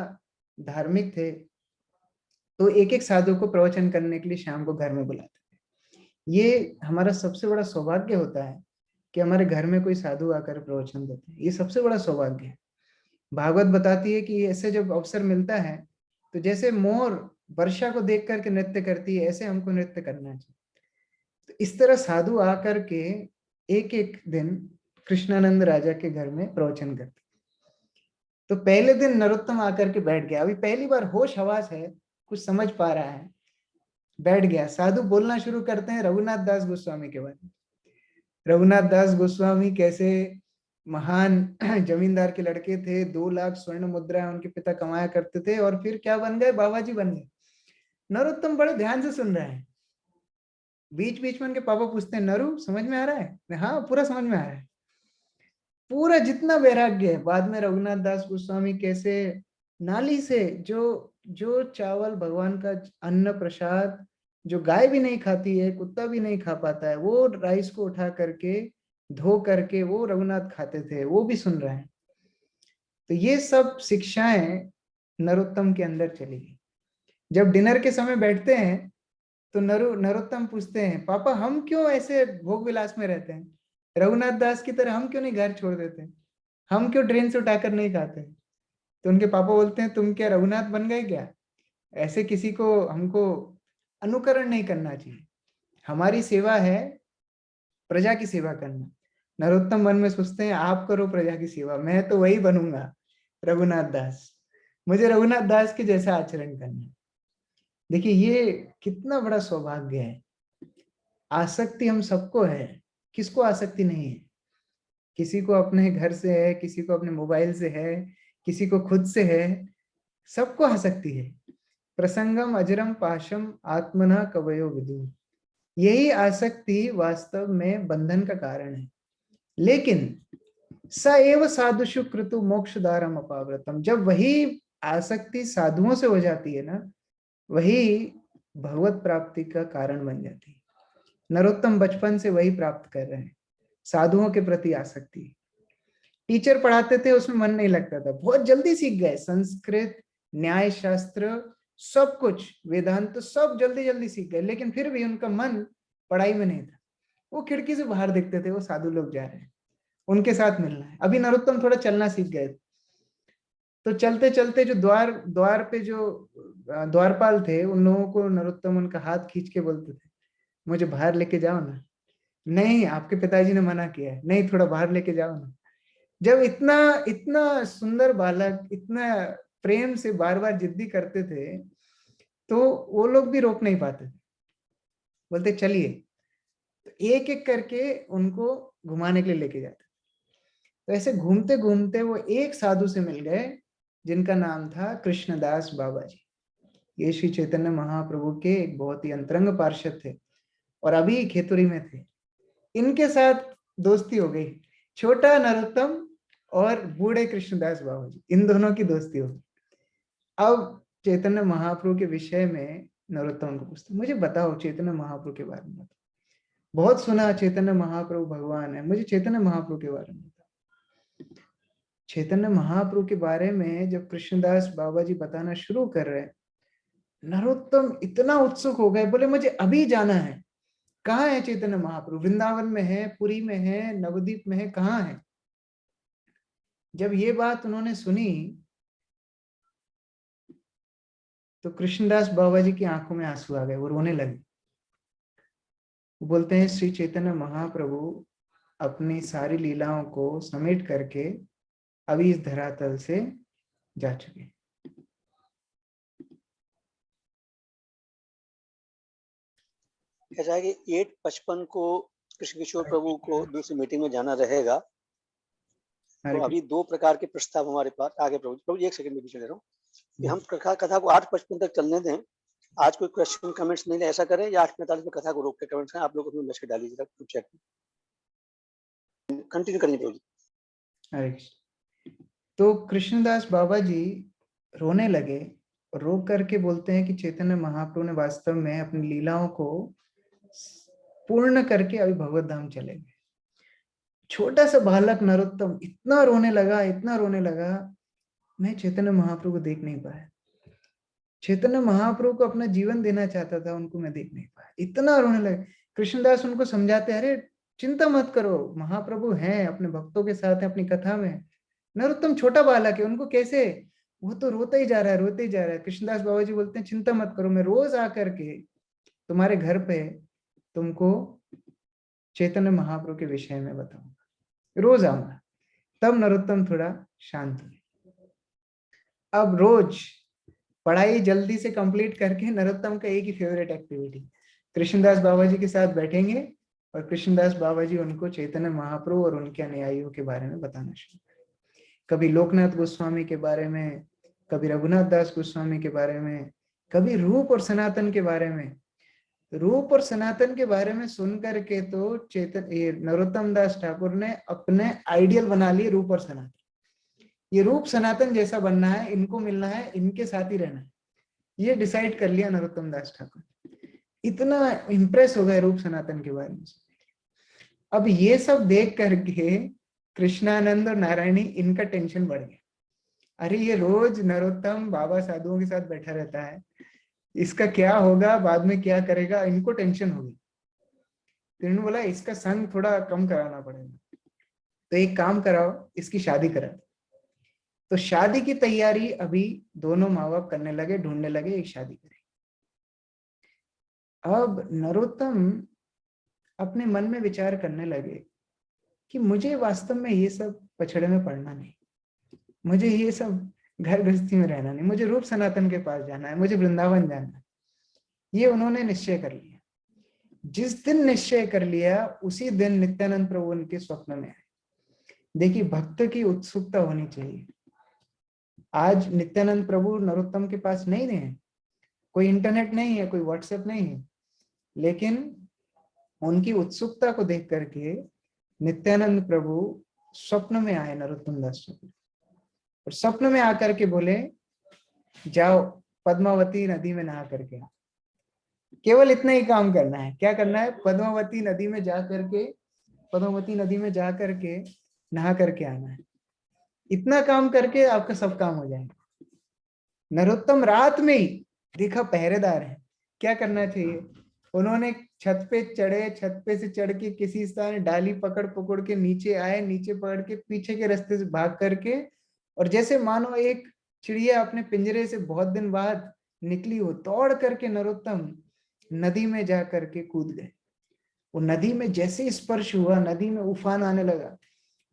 धार्मिक थे, तो एक एक साधु को प्रवचन करने के लिए शाम को घर में बुलाते थे। ये हमारा सबसे बड़ा सौभाग्य होता है कि हमारे घर में कोई साधु आकर प्रवचन देते हैं, ये सबसे बड़ा सौभाग्य है। भागवत बताती है कि ऐसे जब अवसर मिलता है तो जैसे मोर वर्षा को देख करके नृत्य करती है, ऐसे हमको नृत्य करना चाहिए। तो इस तरह साधु आकर के एक एक दिन कृष्णानंद राजा के घर में प्रवचन करते। तो पहले दिन नरोत्तम आकर के बैठ गया, अभी पहली बार होश हवास है, कुछ समझ पा रहा है, बैठ गया। साधु बोलना शुरू करते हैं रघुनाथ दास गोस्वामी के बारे में। रघुनाथ दास गोस्वामी कैसे महान जमींदार के लड़के थे, 2 लाख स्वर्ण मुद्रा उनके पिता कमाया करते थे, और फिर क्या बन गए, बाबा जी बन गए। नरोत्तम बड़े ध्यान से सुन रहे हैं। बीच बीच में उनके पापा पूछते हैं नरु समझ में आ रहा है? हाँ पूरा समझ में आ रहा है। पूरा जितना वैराग्य है। बाद में रघुनाथ दास गोस्वामी कैसे नाली से जो जो चावल भगवान का अन्न प्रसाद, जो गाय भी नहीं खाती है, कुत्ता भी नहीं खा पाता है, वो राइस को उठा करके धो करके वो रघुनाथ खाते थे, वो भी सुन रहे हैं। तो ये सब शिक्षाएं नरोत्तम के अंदर चली गई। जब डिनर के समय बैठते हैं तो नरोत्तम पूछते हैं पापा हम क्यों ऐसे भोग विलास में रहते हैं, रघुनाथ दास की तरह हम क्यों नहीं घर छोड़ देते, हम क्यों ट्रेन से उठाकर नहीं खाते। तो उनके पापा बोलते हैं तुम क्या रघुनाथ बन गए क्या, ऐसे किसी को हमको अनुकरण नहीं करना चाहिए, हमारी सेवा है प्रजा की सेवा करना। नरोत्तम मन में सोचते हैं आप करो प्रजा की सेवा, मैं तो वही बनूंगा रघुनाथ दास, मुझे रघुनाथ दास के जैसा आचरण करना है। देखिए ये कितना बड़ा सौभाग्य है। आसक्ति हम सबको है, किसको आसक्ति नहीं है। किसी को अपने घर से है, किसी को अपने मोबाइल से है, किसी को खुद से है, सबको आसक्ति है। प्रसंगम अजरम पाशम आत्मना कवयो विदु, यही आसक्ति वास्तव में बंधन का कारण है। लेकिन स एव साधुषु कृतु मोक्षदारम अपाव्रतम, जब वही आसक्ति साधुओं से हो जाती है ना, वही भगवत प्राप्ति का कारण बन जाती है। नरोत्तम बचपन से वही प्राप्त कर रहे हैं, साधुओं के प्रति आसक्ति। टीचर पढ़ाते थे उसमें मन नहीं लगता था, बहुत जल्दी सीख गए संस्कृत, न्याय शास्त्र, सब कुछ वेदांत तो सब जल्दी जल्दी सीख गए, लेकिन फिर भी उनका मन पढ़ाई में नहीं था। वो खिड़की से बाहर देखते थे, वो साधु लोग जा रहे हैं, उनके साथ मिलना है। अभी नरोत्तम थोड़ा चलना सीख गए, तो चलते चलते जो द्वार द्वार पे जो द्वारपाल थे, उन लोगों को नरोत्तम उनका हाथ खींच के बोलते थे मुझे बाहर लेके जाओ ना। नहीं आपके पिताजी ने मना किया है, नहीं थोड़ा बाहर लेके जाओ ना। जब इतना इतना सुंदर बालक इतना प्रेम से बार बार जिद्दी करते थे, तो वो लोग भी रोक नहीं पाते थे, बोलते चलिए। तो एक एक करके उनको घुमाने के लिए लेके जाते। तो ऐसे घूमते घूमते वो एक साधु से मिल गए जिनका नाम था कृष्णदास बाबा जी। ये श्री चैतन्य महाप्रभु के एक बहुत ही अंतरंग पार्षद थे और अभी खेतुरी में थे। इनके साथ दोस्ती हो गई, छोटा नरोत्तम और बूढ़े कृष्णदास बाबा जी, इन दोनों की दोस्ती हो गई। अब चैतन्य महाप्रभु के विषय में नरोत्तम को पूछते, मुझे बताओ चैतन्य महाप्रभु के बारे में बताओ, बहुत सुना चैतन्य महाप्रभु भगवान है, मुझे चैतन्य महाप्रभु के बारे में बताओ। चैतन्य महाप्रभु के बारे में जब कृष्णदास बाबा जी बताना शुरू कर रहे, नरोत्तम इतना उत्सुक हो गए, बोले मुझे अभी जाना है। कहाँ है चैतन्य महाप्रभु? वृंदावन में है, पुरी में है, नवद्वीप में है, कहाँ है? जब ये बात उन्होंने सुनी तो कृष्णदास बाबा जी की आंखों में आंसू आ गए, वो रोने लगे। वो बोलते हैं श्री चैतन्य महाप्रभु अपनी सारी लीलाओं को समेट करके अभी इस धरातल से जा चुके। ऐसा है कि 8:55 को कृष्ण किशोर प्रभु को दूसरी मीटिंग में जाना रहेगा। तो अभी 2 प्रकार के प्रस्ताव हमारे पास आगे। प्रभु जी 1 सेकंड में पीछे ले रहा हूँ कि हम कथा को 8:55 तक चलने दें। आज कोई क्वेश्चन कमेंट्स नहीं, ऐसा करें या 8:45 में कथा को रोक के कमेंट्स करें। आप लोग उसमें मैसेज डाल दीजिएगा ग्रुप चैट में। कंटिन्यू करिए प्रभु जी। हरे कृष्ण। तो कृष्णदास बाबा जी रोने लगे और रो करके बोलते हैं कि चैतन्य महाप्रभु ने वास्तव में अपनी लीलाओं को पूर्ण करके अभी भगवत धाम चले गए। छोटा सा बालक नरोत्तम इतना रोने लगा, इतना रोने लगा, मैं चैतन्य महाप्रभु को देख नहीं पाया। चैतन्य महाप्रभु को अपना जीवन देना चाहता था, उनको मैं देख नहीं पाया, इतना रोने लगे। कृष्णदास उनको समझाते, अरे चिंता मत करो, महाप्रभु हैं, अपने भक्तों के साथ है, अपनी कथा में। नरोत्तम छोटा बालक है, उनको कैसे, वो तो रोता ही जा रहा है, रोते ही जा रहा है। कृष्णदास बाबा जी बोलते हैं चिंता मत करो, मैं रोज आकर के तुम्हारे घर पे तुमको चैतन्य महाप्रभु के विषय में बताऊंगा, रोज आऊंगा। तब नरोत्तम थोड़ा शांत हुए। अब रोज पढ़ाई जल्दी से कंप्लीट करके नरोत्तम का एक ही फेवरेट एक्टिविटी, कृष्णदास बाबा जी के साथ बैठेंगे और कृष्णदास बाबा जी उनको चैतन्य महाप्रभु और उनके अनुयायियों के बारे में बताना शुरू करें। कभी लोकनाथ गोस्वामी के बारे में, कभी रघुनाथ दास गोस्वामी के बारे में, कभी रूप और सनातन के बारे में। रूप और सनातन के बारे में सुन करके तो नरोत्तम दास ठाकुर ने अपने आइडियल बना लिए, रूप और सनातन। ये रूप सनातन जैसा बनना है, इनको मिलना है, इनके साथ ही रहना है, ये डिसाइड कर लिया नरोत्तम दास ठाकुर। इतना इंप्रेस हो गए रूप सनातन के बारे में। अब ये सब देख करके कृष्णानंद और नारायणी, इनका टेंशन बढ़ गया। अरे ये रोज नरोत्तम बाबा साधुओं के साथ बैठा रहता है, इसका क्या होगा, बाद में क्या करेगा, इनको टेंशन होगी। तो इन्होंने बोला इसका संग थोड़ा कम कराना पड़ेगा, तो एक काम कराओ, इसकी शादी करा। तो शादी की तैयारी अभी दोनों माँ बाप करने लगे, ढूंढने लगे एक शादी करें। अब नरोत्तम अपने मन में विचार करने लगे कि मुझे वास्तव में ये सब पछड़े में पड़ना नहीं, मुझे ये सब घर गृहस्थी में रहना नहीं, मुझे रूप सनातन के पास जाना है, मुझे वृंदावन जाना है। ये उन्होंने निश्चय कर लिया। जिस दिन निश्चय कर लिया उसी दिन नित्यानंद प्रभु उनके स्वप्न में आए। देखिए भक्त की उत्सुकता होनी चाहिए। आज नित्यानंद प्रभु नरोत्तम के पास नहीं है, कोई इंटरनेट नहीं है, कोई व्हाट्सएप नहीं है, लेकिन उनकी उत्सुकता को देख करके नित्यानंद प्रभु स्वप्न में आए नरोत्तम दास ठाकुर, और स्वप्न में आकर के बोले जाओ पद्मावती नदी में नहा करके। केवल इतना ही काम करना है। क्या करना है? पद्मावती नदी में जा करके, पद्मावती नदी में जा करके नहा करके आना है। इतना काम करके आपका सब काम हो जाएगा। नरोत्तम रात में ही देखा पहरेदार है, क्या करना चाहिए, उन्होंने छत पे चढ़े, छत पे से चढ़ के किसी स्थान डाली पकड़ पकड़ के नीचे आए, नीचे पकड़ के पीछे के रास्ते से भाग करके, और जैसे मानो एक चिड़िया अपने पिंजरे से बहुत दिन बाद निकली हो, दौड़ करके नरोत्तम नदी में जा करके कूद गए। वो नदी में जैसे स्पर्श हुआ, नदी में उफान आने लगा,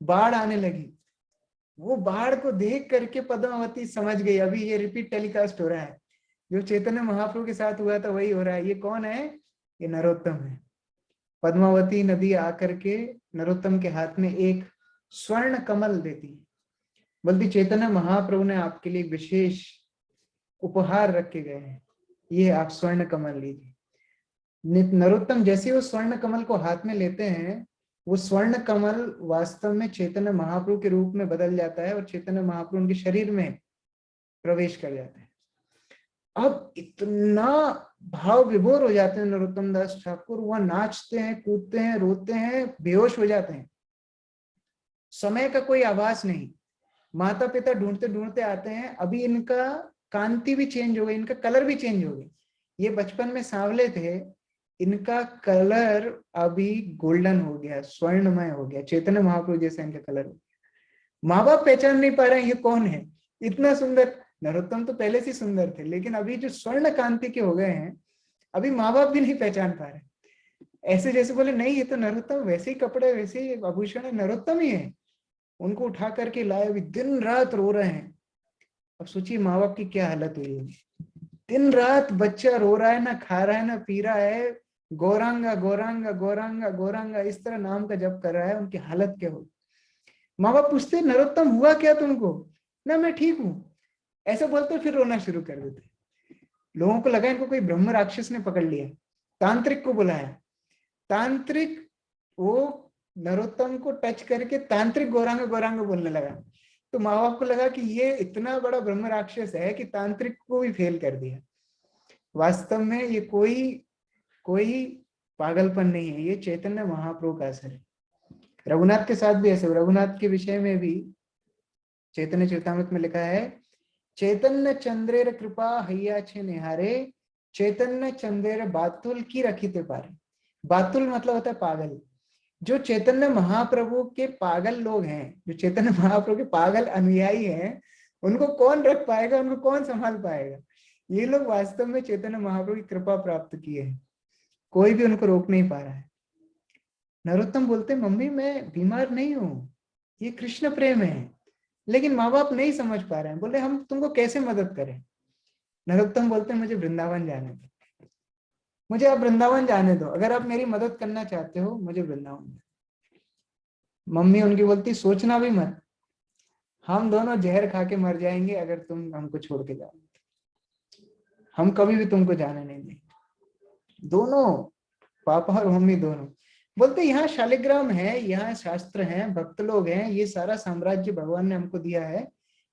बाढ़ आने लगी। वो बाढ़ को देख करके पद्मावती समझ गई अभी ये रिपीट टेलीकास्ट हो रहा है, जो चैतन्य महाप्रभु के साथ हुआ था वही हो रहा है। ये कौन है? ये नरोत्तम है। पद्मावती नदी आकर के नरोत्तम के हाथ में एक स्वर्ण कमल देती है, बोलती चैतन्य महाप्रभु ने आपके लिए विशेष उपहार रखे गए हैं, ये आप स्वर्ण कमल लीजिए। नरोत्तम जैसे वो स्वर्ण कमल को हाथ में लेते हैं, वो स्वर्ण कमल वास्तव में चैतन्य महाप्रभु के रूप में बदल जाता है और चैतन्य महाप्रभु उनके शरीर में प्रवेश कर जाता है। अब इतना भाव विभोर हो जाते हैं नरोत्तम दास ठाकुर, वह नाचते हैं, कूदते हैं, रोते हैं, बेहोश हो जाते हैं। समय का कोई आभास नहीं। माता पिता ढूंढते ढूंढते आते हैं, अभी इनका कांति भी चेंज हो गई, इनका कलर भी चेंज हो गई। ये बचपन में सांवले थे, इनका कलर अभी गोल्डन हो गया, स्वर्णमय हो गया, चैतन्य महाप्रभु जैसा इनका कलर हो गया। माँ बाप पहचान नहीं पा रहे हैं ये कौन है, इतना सुंदर। नरोत्तम तो पहले से सुंदर थे, लेकिन अभी जो स्वर्ण कांति के हो गए हैं, अभी माँ बाप भी नहीं पहचान पा रहे। ऐसे जैसे बोले नहीं ये तो नरोत्तम, वैसे ही कपड़े, वैसे ही आभूषण है, नरोत्तम ही है। उनको उठा करके लाए, अभी दिन रात रो रहे हैं। अब सोचिए माँ बाप की क्या हालत हुई होगी। दिन रात बच्चा रो रहा है, ना खा रहा है ना पी रहा है, गौरांगा गौरांगा गौरांगा गौरांगा इस तरह नाम का जप कर रहा है, उनकी हालत क्या होगी। माँ बाप पूछते नरोत्तम हुआ क्या तुमको, ना मैं ठीक हूं, ऐसा बोलते फिर रोना शुरू कर देते। लोगों को लगा इनको कोई ब्रह्म राक्षस ने पकड़ लिया, तांत्रिक को बुलाया। तांत्रिक वो नरोत्तम को टच करके तांत्रिक गौरांग गौरांग बोलने लगा। तो माँ बाप को लगा कि ये इतना बड़ा ब्रह्म राक्षस है कि तांत्रिक को भी फेल कर दिया। वास्तव में ये कोई कोई पागलपन नहीं है, ये चैतन्य महाप्रभु का असर है। रघुनाथ के साथ भी ऐसे, रघुनाथ के विषय में भी चैतन्य चरितामृत में लिखा है, चैतन्य चंद्रेर कृपा हैया छे निहारे, चैतन्य चंद्रेर बातुल की रखीते पारे। बातुल मतलब होता है पागल। जो चैतन्य महाप्रभु के पागल लोग हैं, जो चैतन्य महाप्रभु के पागल अनुयायी हैं, उनको कौन रख पाएगा, उनको कौन संभाल पाएगा। ये लोग वास्तव में चैतन्य महाप्रभु की कृपा प्राप्त किए हैं, कोई भी उनको रोक नहीं पा रहा है। नरोत्तम बोलते मम्मी मैं बीमार नहीं हूं, ये कृष्ण प्रेम है। लेकिन माँ बाप नहीं समझ पा रहे हैं, बोले हम तुमको कैसे मदद करें। नरोत्तम बोलते मुझे वृंदावन जाने दो, मुझे आप वृंदावन जाने दो, अगर आप मेरी मदद करना चाहते हो मुझे वृंदावन। मम्मी उनकी बोलती सोचना भी मत, हम दोनों जहर खा के मर जाएंगे अगर तुम हमको छोड़ के जाओ, हम कभी भी तुमको जाने नहीं देंगे। दोनों, पापा और मम्मी दोनों बोलते यहाँ शालिग्राम है, यहाँ शास्त्र हैं, भक्त लोग हैं, ये सारा साम्राज्य भगवान ने हमको दिया है,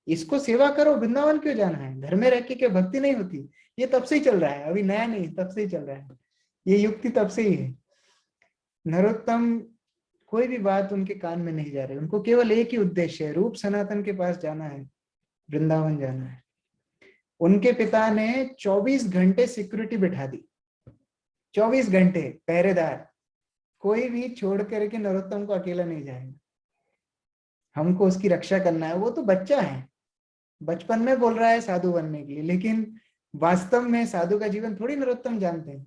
इसको सेवा करो, वृंदावन क्यों जाना है, घर में रह के क्या भक्ति नहीं होती। ये तब से ही चल रहा है, अभी नया नहीं, तब से ही चल रहा है, ये युक्ति तब से ही है। नरोत्तम कोई भी बात उनके कान में नहीं जा रही, उनको केवल एक ही उद्देश्य है, रूप सनातन के पास जाना है, वृंदावन जाना है। उनके पिता ने 24 घंटे सिक्योरिटी बिठा दी, 24 घंटे पहरेदार, कोई भी छोड़ करके नरोत्तम को अकेला नहीं जाएगा, हमको उसकी रक्षा करना है। वो तो बच्चा है, बचपन में बोल रहा है साधु बनने के लिए, लेकिन वास्तव में साधु का जीवन थोड़ी नरोत्तम जानते हैं।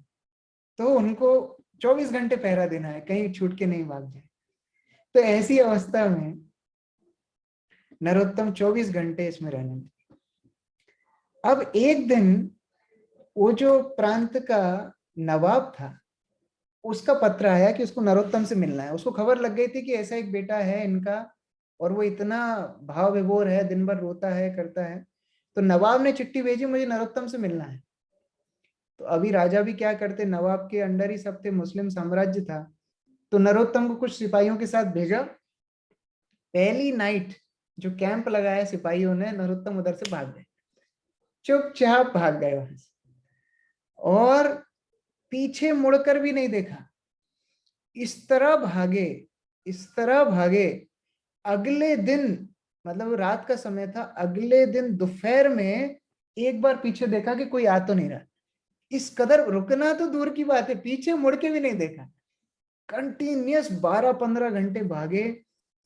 तो उनको 24 घंटे पहरा देना है, कहीं छूट के नहीं भाग जाए। तो ऐसी अवस्था में नरोत्तम 24 घंटे इसमें रहने लगे। अब एक दिन वो जो प्रांत का नवाब था, उसका पत्र आया कि उसको नरोत्तम से मिलना है। उसको खबर लग गई थी कि ऐसा एक बेटा है इनका, और वो इतना भाव विभोर है, दिन भर रोता है करता है। तो नवाब ने चिट्ठी भेजी, मुझे नरोत्तम से मिलना है। तो अभी राजा भी क्या करते, नवाब के अंडर ही सब थे, मुस्लिम साम्राज्य था। तो नरोत्तम को कुछ सिपाहियों के साथ भेजा। पहली नाइट जो कैंप लगाया सिपाहियों ने, नरोत्तम उधर से भाग गए, चुपचाप भाग गए वहां से, और पीछे मुड़कर भी नहीं देखा। इस तरह भागे, इस तरह भागे। अगले दिन, मतलब रात का समय था, अगले दिन दोपहर में एक बार पीछे देखा कि कोई आ तो नहीं रहा। इस कदर रुकना तो दूर की बात है, पीछे मुड़ के भी नहीं देखा। कंटिन्यूअस 12-15 घंटे भागे।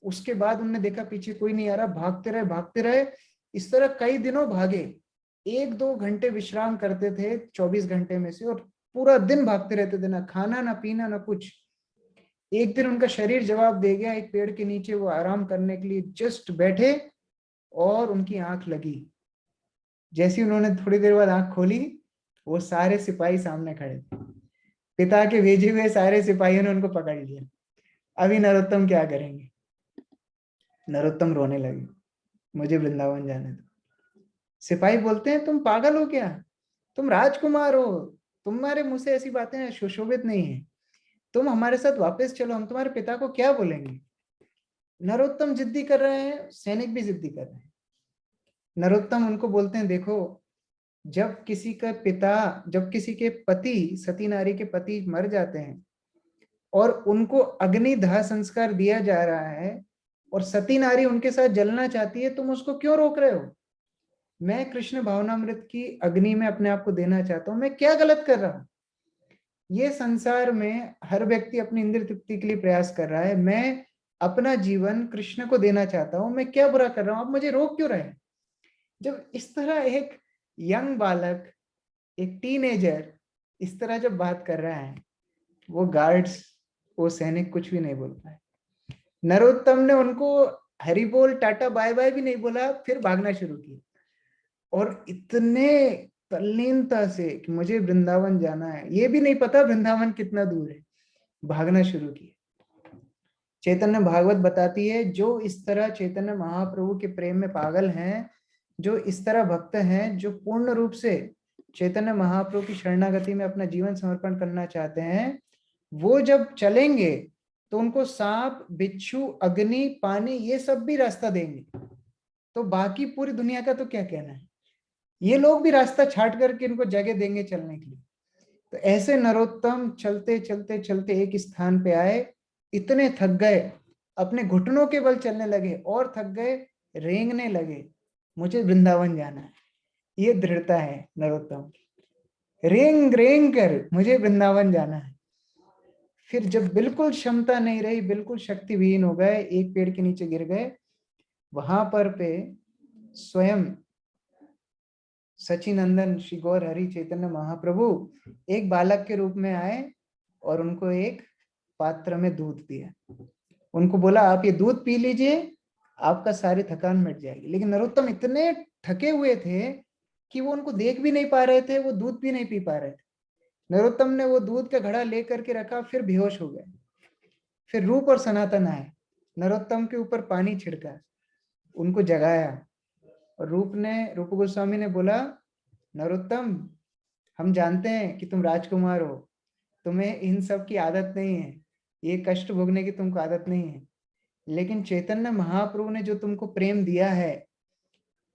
उसके बाद उन्होंने देखा पीछे कोई नहीं आ रहा, भागते रहे भागते रहे। इस तरह कई दिनों भागे, 1-2 घंटे विश्राम करते थे 24 घंटे में से, और पूरा दिन भागते रहते थे, ना खाना ना पीना ना कुछ। एक दिन उनका शरीर जवाब दे गया, एक पेड़ के नीचे वो आराम करने के लिए जस्ट बैठे, और उनकी आंख लगी। जैसी उन्होंने थोड़ी देर बाद आंख खोली, वो सारे सिपाही सामने खड़े थे, पिता के भेजे हुए सारे सिपाहियों ने उनको पकड़ लिया। अभी नरोत्तम क्या करेंगे। नरोत्तम रोने लगे, मुझे वृंदावन जाने दो। सिपाही बोलते हैं तुम पागल हो क्या, तुम राजकुमार हो, तुम्हारे मुंह से ऐसी बातें सुशोभित नहीं है, तुम हमारे साथ वापस चलो, हम तुम्हारे पिता को क्या बोलेंगे। नरोत्तम जिद्दी कर रहे हैं, सैनिक भी जिद्दी कर रहे हैं। नरोत्तम उनको बोलते हैं देखो, जब किसी का पिता, जब किसी के पति, सती नारी के पति मर जाते हैं और उनको अग्निदाह संस्कार दिया जा रहा है और सती नारी उनके साथ जलना चाहती है, तुम उसको क्यों रोक रहे हो? मैं कृष्ण भावनामृत की अग्नि में अपने आप को देना चाहता हूं, मैं क्या गलत कर रहा हूं? ये संसार में हर व्यक्ति अपनी इंद्रिय तृप्ति के लिए प्रयास कर रहा है, मैं अपना जीवन कृष्ण को देना चाहता हूं, मैं क्या बुरा कर रहा हूं? आप मुझे रोक क्यों रहे हैं? जब इस तरह एक यंग बालक, एक टीनेजर इस तरह जब बात कर रहा है, वो गार्ड्स, वो सैनिक कुछ भी नहीं बोल पाए। नरोत्तम ने उनको हरि बोल टाटा बाय बाय भी नहीं बोला, फिर भागना शुरू किया और इतने तल्लीनता से कि मुझे वृंदावन जाना है, ये भी नहीं पता वृंदावन कितना दूर है, भागना शुरू किया। चैतन्य भागवत बताती है, जो इस तरह चैतन्य महाप्रभु के प्रेम में पागल हैं, जो इस तरह भक्त हैं, जो पूर्ण रूप से चैतन्य महाप्रभु की शरणागति में अपना जीवन समर्पण करना चाहते हैं, वो जब चलेंगे तो उनको सांप, बिच्छू, अग्नि, पानी ये सब भी रास्ता देंगे। तो बाकी पूरी दुनिया का तो क्या कहना है, ये लोग भी रास्ता छाट करके इनको जगह देंगे चलने के लिए। तो ऐसे नरोत्तम चलते चलते चलते एक स्थान पे आए, इतने थक गए, अपने घुटनों के बल चलने लगे और थक गए, रेंगने लगे, मुझे वृंदावन जाना है। ये दृढ़ता है नरोत्तम की, रेंग रेंग कर मुझे वृंदावन जाना है। फिर जब बिल्कुल क्षमता नहीं रही, बिल्कुल शक्ति विहीन हो गए, एक पेड़ के नीचे गिर गए, वहां पर पे स्वयं सचिनंदन श्री गौर हरि चैतन्य महाप्रभु एक बालक के रूप में आए और उनको एक पात्र में दूध दिया। उनको बोला, आप ये दूध पी लीजिए, आपका सारी थकान मिट जाएगी। लेकिन नरोत्तम इतने थके हुए थे कि वो उनको देख भी नहीं पा रहे थे, वो दूध भी नहीं पी पा रहे थे। नरोत्तम ने वो दूध का घड़ा लेकर के रखा, फिर बेहोश हो गए। फिर रूप और सनातन आए, नरोत्तम के ऊपर पानी छिड़का, उनको जगाया और रूप गोस्वामी ने बोला, नरोत्तम, हम जानते हैं कि तुम राजकुमार हो, तुम्हें इन सब की आदत नहीं है, ये कष्ट भोगने की तुमको आदत नहीं है, लेकिन चैतन्य महाप्रभु ने जो तुमको प्रेम दिया है,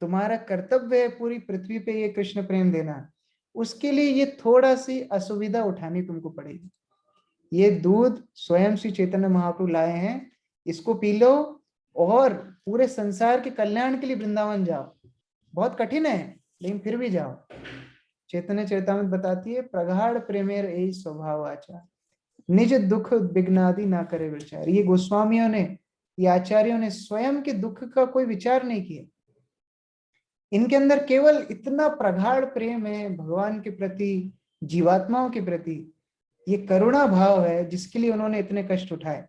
तुम्हारा कर्तव्य है पूरी पृथ्वी पे ये कृष्ण प्रेम देना, उसके लिए ये थोड़ा सी असुविधा उठानी तुमको पड़ेगी। ये दूध स्वयं श्री चैतन्य महाप्रभु लाए हैं, इसको पी लो और पूरे संसार के कल्याण के लिए वृंदावन जाओ। बहुत कठिन है लेकिन फिर भी जाओ। चैतन्य चरितामृत बताती है, प्रगाढ़ प्रेमेर यही स्वभाव आचार, निज दुख विघ्नादि ना करे विचार। ये गोस्वामियों ने, ये आचार्यों ने स्वयं के दुख का कोई विचार नहीं किया, इनके अंदर केवल इतना प्रगाढ़ प्रेम है भगवान के प्रति, जीवात्माओं के प्रति, ये करुणा भाव है जिसके लिए उन्होंने इतने कष्ट उठाए।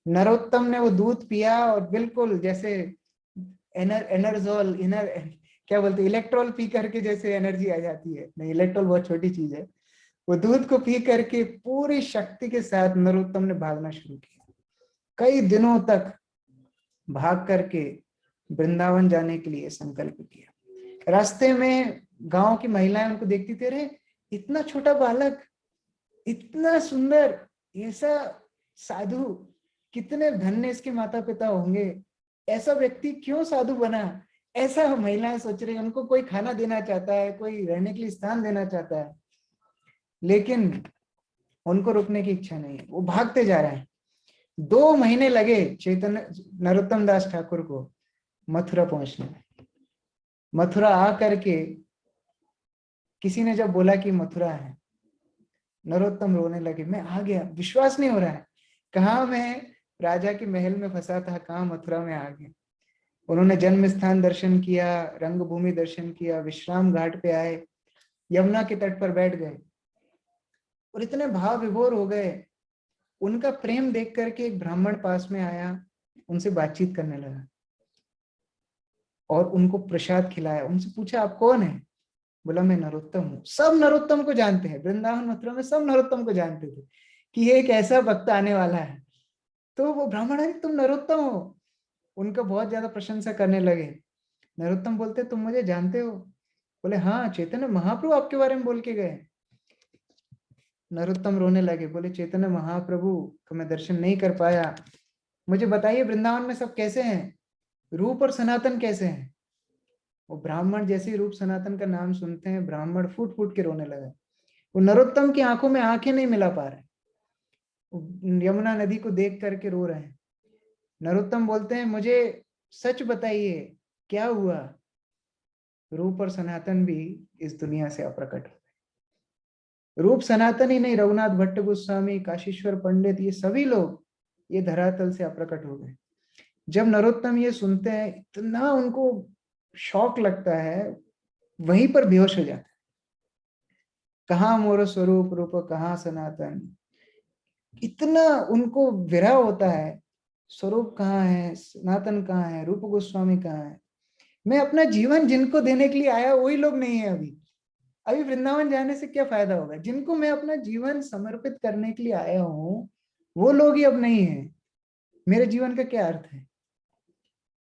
नरोत्तम ने वो दूध पिया और बिल्कुल जैसे एनर्जोल, क्या बोलते, इलेक्ट्रॉल पी करके जैसे एनर्जी आ जाती है, नहीं इलेक्ट्रॉल बहुत छोटी चीज है, वो दूध को पी करके पूरी शक्ति के साथ नरोत्तम ने भागना शुरू किया। कई दिनों तक भाग करके वृंदावन जाने के लिए संकल्प किया। रास्ते में गांव की महिलाएं उनको देखती थी, रहे इतना छोटा बालक, इतना सुंदर, ऐसा साधु, कितने धन्य इसके माता पिता होंगे, ऐसा व्यक्ति क्यों साधु बना, ऐसा महिलाएं सोच रही। उनको कोई खाना देना चाहता है, कोई रहने के लिए स्थान देना चाहता है, लेकिन उनको रुकने की इच्छा नहीं है, वो भागते जा रहे हैं। 2 महीने लगे चैतन्य नरोत्तम दास ठाकुर को मथुरा पहुंचने में। मथुरा आकर के किसी ने जब बोला कि मथुरा है, नरोत्तम रोने लगे, मैं आ गया, विश्वास नहीं हो रहा है, कहा मैं राजा के महल में फंसा था, कहाँ मथुरा में आ गया। उन्होंने जन्म स्थान दर्शन किया, रंगभूमि दर्शन किया, विश्राम घाट पे आए, यमुना के तट पर बैठ गए और इतने भाव विभोर हो गए। उनका प्रेम देख करके एक ब्राह्मण पास में आया, उनसे बातचीत करने लगा और उनको प्रसाद खिलाया। उनसे पूछा, आप कौन है? बोला, मैं नरोत्तम हूँ। सब नरोत्तम को जानते हैं, वृंदावन मथुरा में सब नरोत्तम को जानते थे कि ये एक ऐसा भक्त आने वाला है। तो वो ब्राह्मण है, तुम नरोत्तम हो, उनका बहुत ज्यादा प्रशंसा करने लगे। नरोत्तम बोलते, तुम मुझे जानते हो? बोले, हाँ, चैतन्य महाप्रभु आपके बारे में बोल के गए। नरोत्तम रोने लगे, बोले, चैतन्य महाप्रभु का मैं दर्शन नहीं कर पाया, मुझे बताइए वृंदावन में सब कैसे हैं, रूप और सनातन कैसे हैं? वो ब्राह्मण जैसे ही रूप सनातन का नाम सुनते हैं, ब्राह्मण फूट फूट के रोने लगे। वो नरोत्तम की आंखों में आंखें नहीं मिला पा रहे, यमुना नदी को देख करके रो रहे हैं। नरोत्तम बोलते हैं, मुझे सच बताइए क्या हुआ। रूप और सनातन भी इस दुनिया से अप्रकट हो गए। रूप सनातन ही नहीं, रघुनाथ भट्ट गोस्वामी, काशीश्वर पंडित, ये सभी लोग ये धरातल से अप्रकट हो गए। जब नरोत्तम ये सुनते हैं, इतना उनको शौक लगता है, वहीं पर बेहोश हो जाता है। कहाँ मोर स्वरूप रूप, कहाँ सनातन, इतना उनको विरह होता है। स्वरूप कहाँ है, सनातन कहाँ है, रूप गोस्वामी कहाँ है। मैं अपना जीवन जिनको देने के लिए आया वही लोग नहीं है। अभी वृंदावन जाने से क्या फायदा होगा? जिनको मैं अपना जीवन समर्पित करने के लिए आया हूँ वो लोग ही अब नहीं है। मेरे जीवन का क्या अर्थ है?